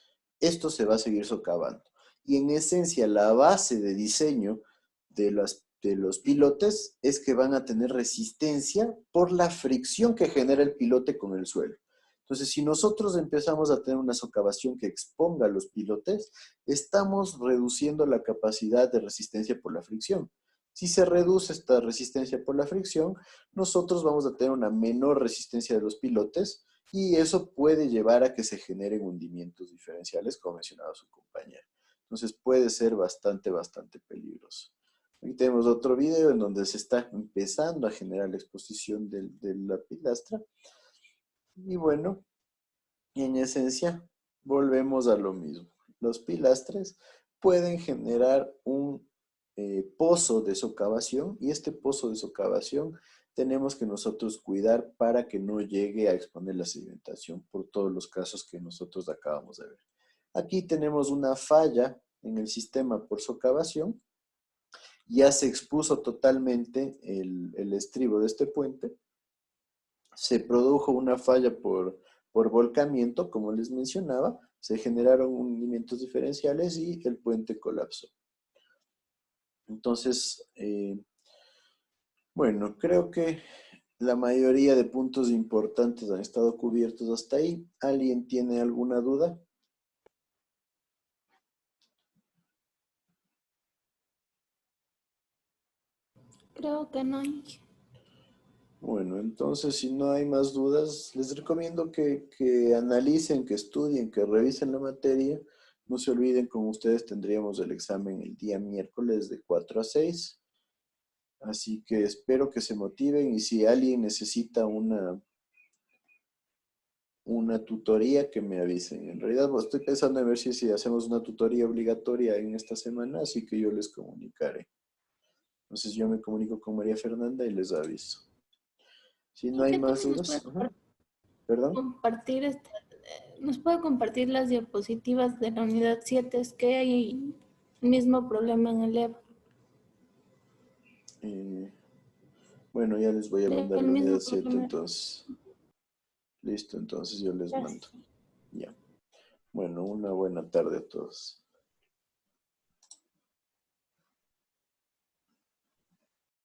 esto se va a seguir socavando. Y en esencia, la base de diseño de los pilotes es que van a tener resistencia por la fricción que genera el pilote con el suelo. Entonces, si nosotros empezamos a tener una socavación que exponga los pilotes, estamos reduciendo la capacidad de resistencia por la fricción. Si se reduce esta resistencia por la fricción, nosotros vamos a tener una menor resistencia de los pilotes y eso puede llevar a que se generen hundimientos diferenciales, como mencionaba su compañera. Entonces puede ser bastante peligroso. Aquí tenemos otro video en donde se está empezando a generar la exposición de la pilastra. Y bueno, en esencia, volvemos a lo mismo. los pilastres, pueden generar un pozo de socavación, y este pozo de socavación tenemos que nosotros cuidar para que no llegue a exponer la sedimentación por todos los casos que nosotros acabamos de ver. Aquí tenemos una falla en el sistema por socavación. Ya se expuso totalmente el estribo de este puente. Se produjo una falla por volcamiento, como les mencionaba. Se generaron hundimientos diferenciales y el puente colapsó. Entonces, bueno, creo que la mayoría de puntos importantes han estado cubiertos hasta ahí. ¿Alguien tiene alguna duda? Creo que no hay. Bueno, entonces si no hay más dudas, les recomiendo que analicen, que estudien, que revisen la materia. No se olviden, con ustedes tendríamos el examen el día miércoles de 4 a 6. Así que espero que se motiven, y si alguien necesita una tutoría, que me avisen. En realidad estoy pensando en ver si hacemos una tutoría obligatoria en esta semana, así que yo les comunicaré. Entonces yo me comunico con María Fernanda y les aviso. Si no hay más dudas. ¿Perdón? ¿Nos puede compartir las diapositivas de la unidad 7? Es que hay el mismo problema en el EVA. Bueno, ya les voy a mandar El la mismo unidad 7 problema. entonces. Listo, entonces yo les mando. Ya. Bueno, una buena tarde a todos.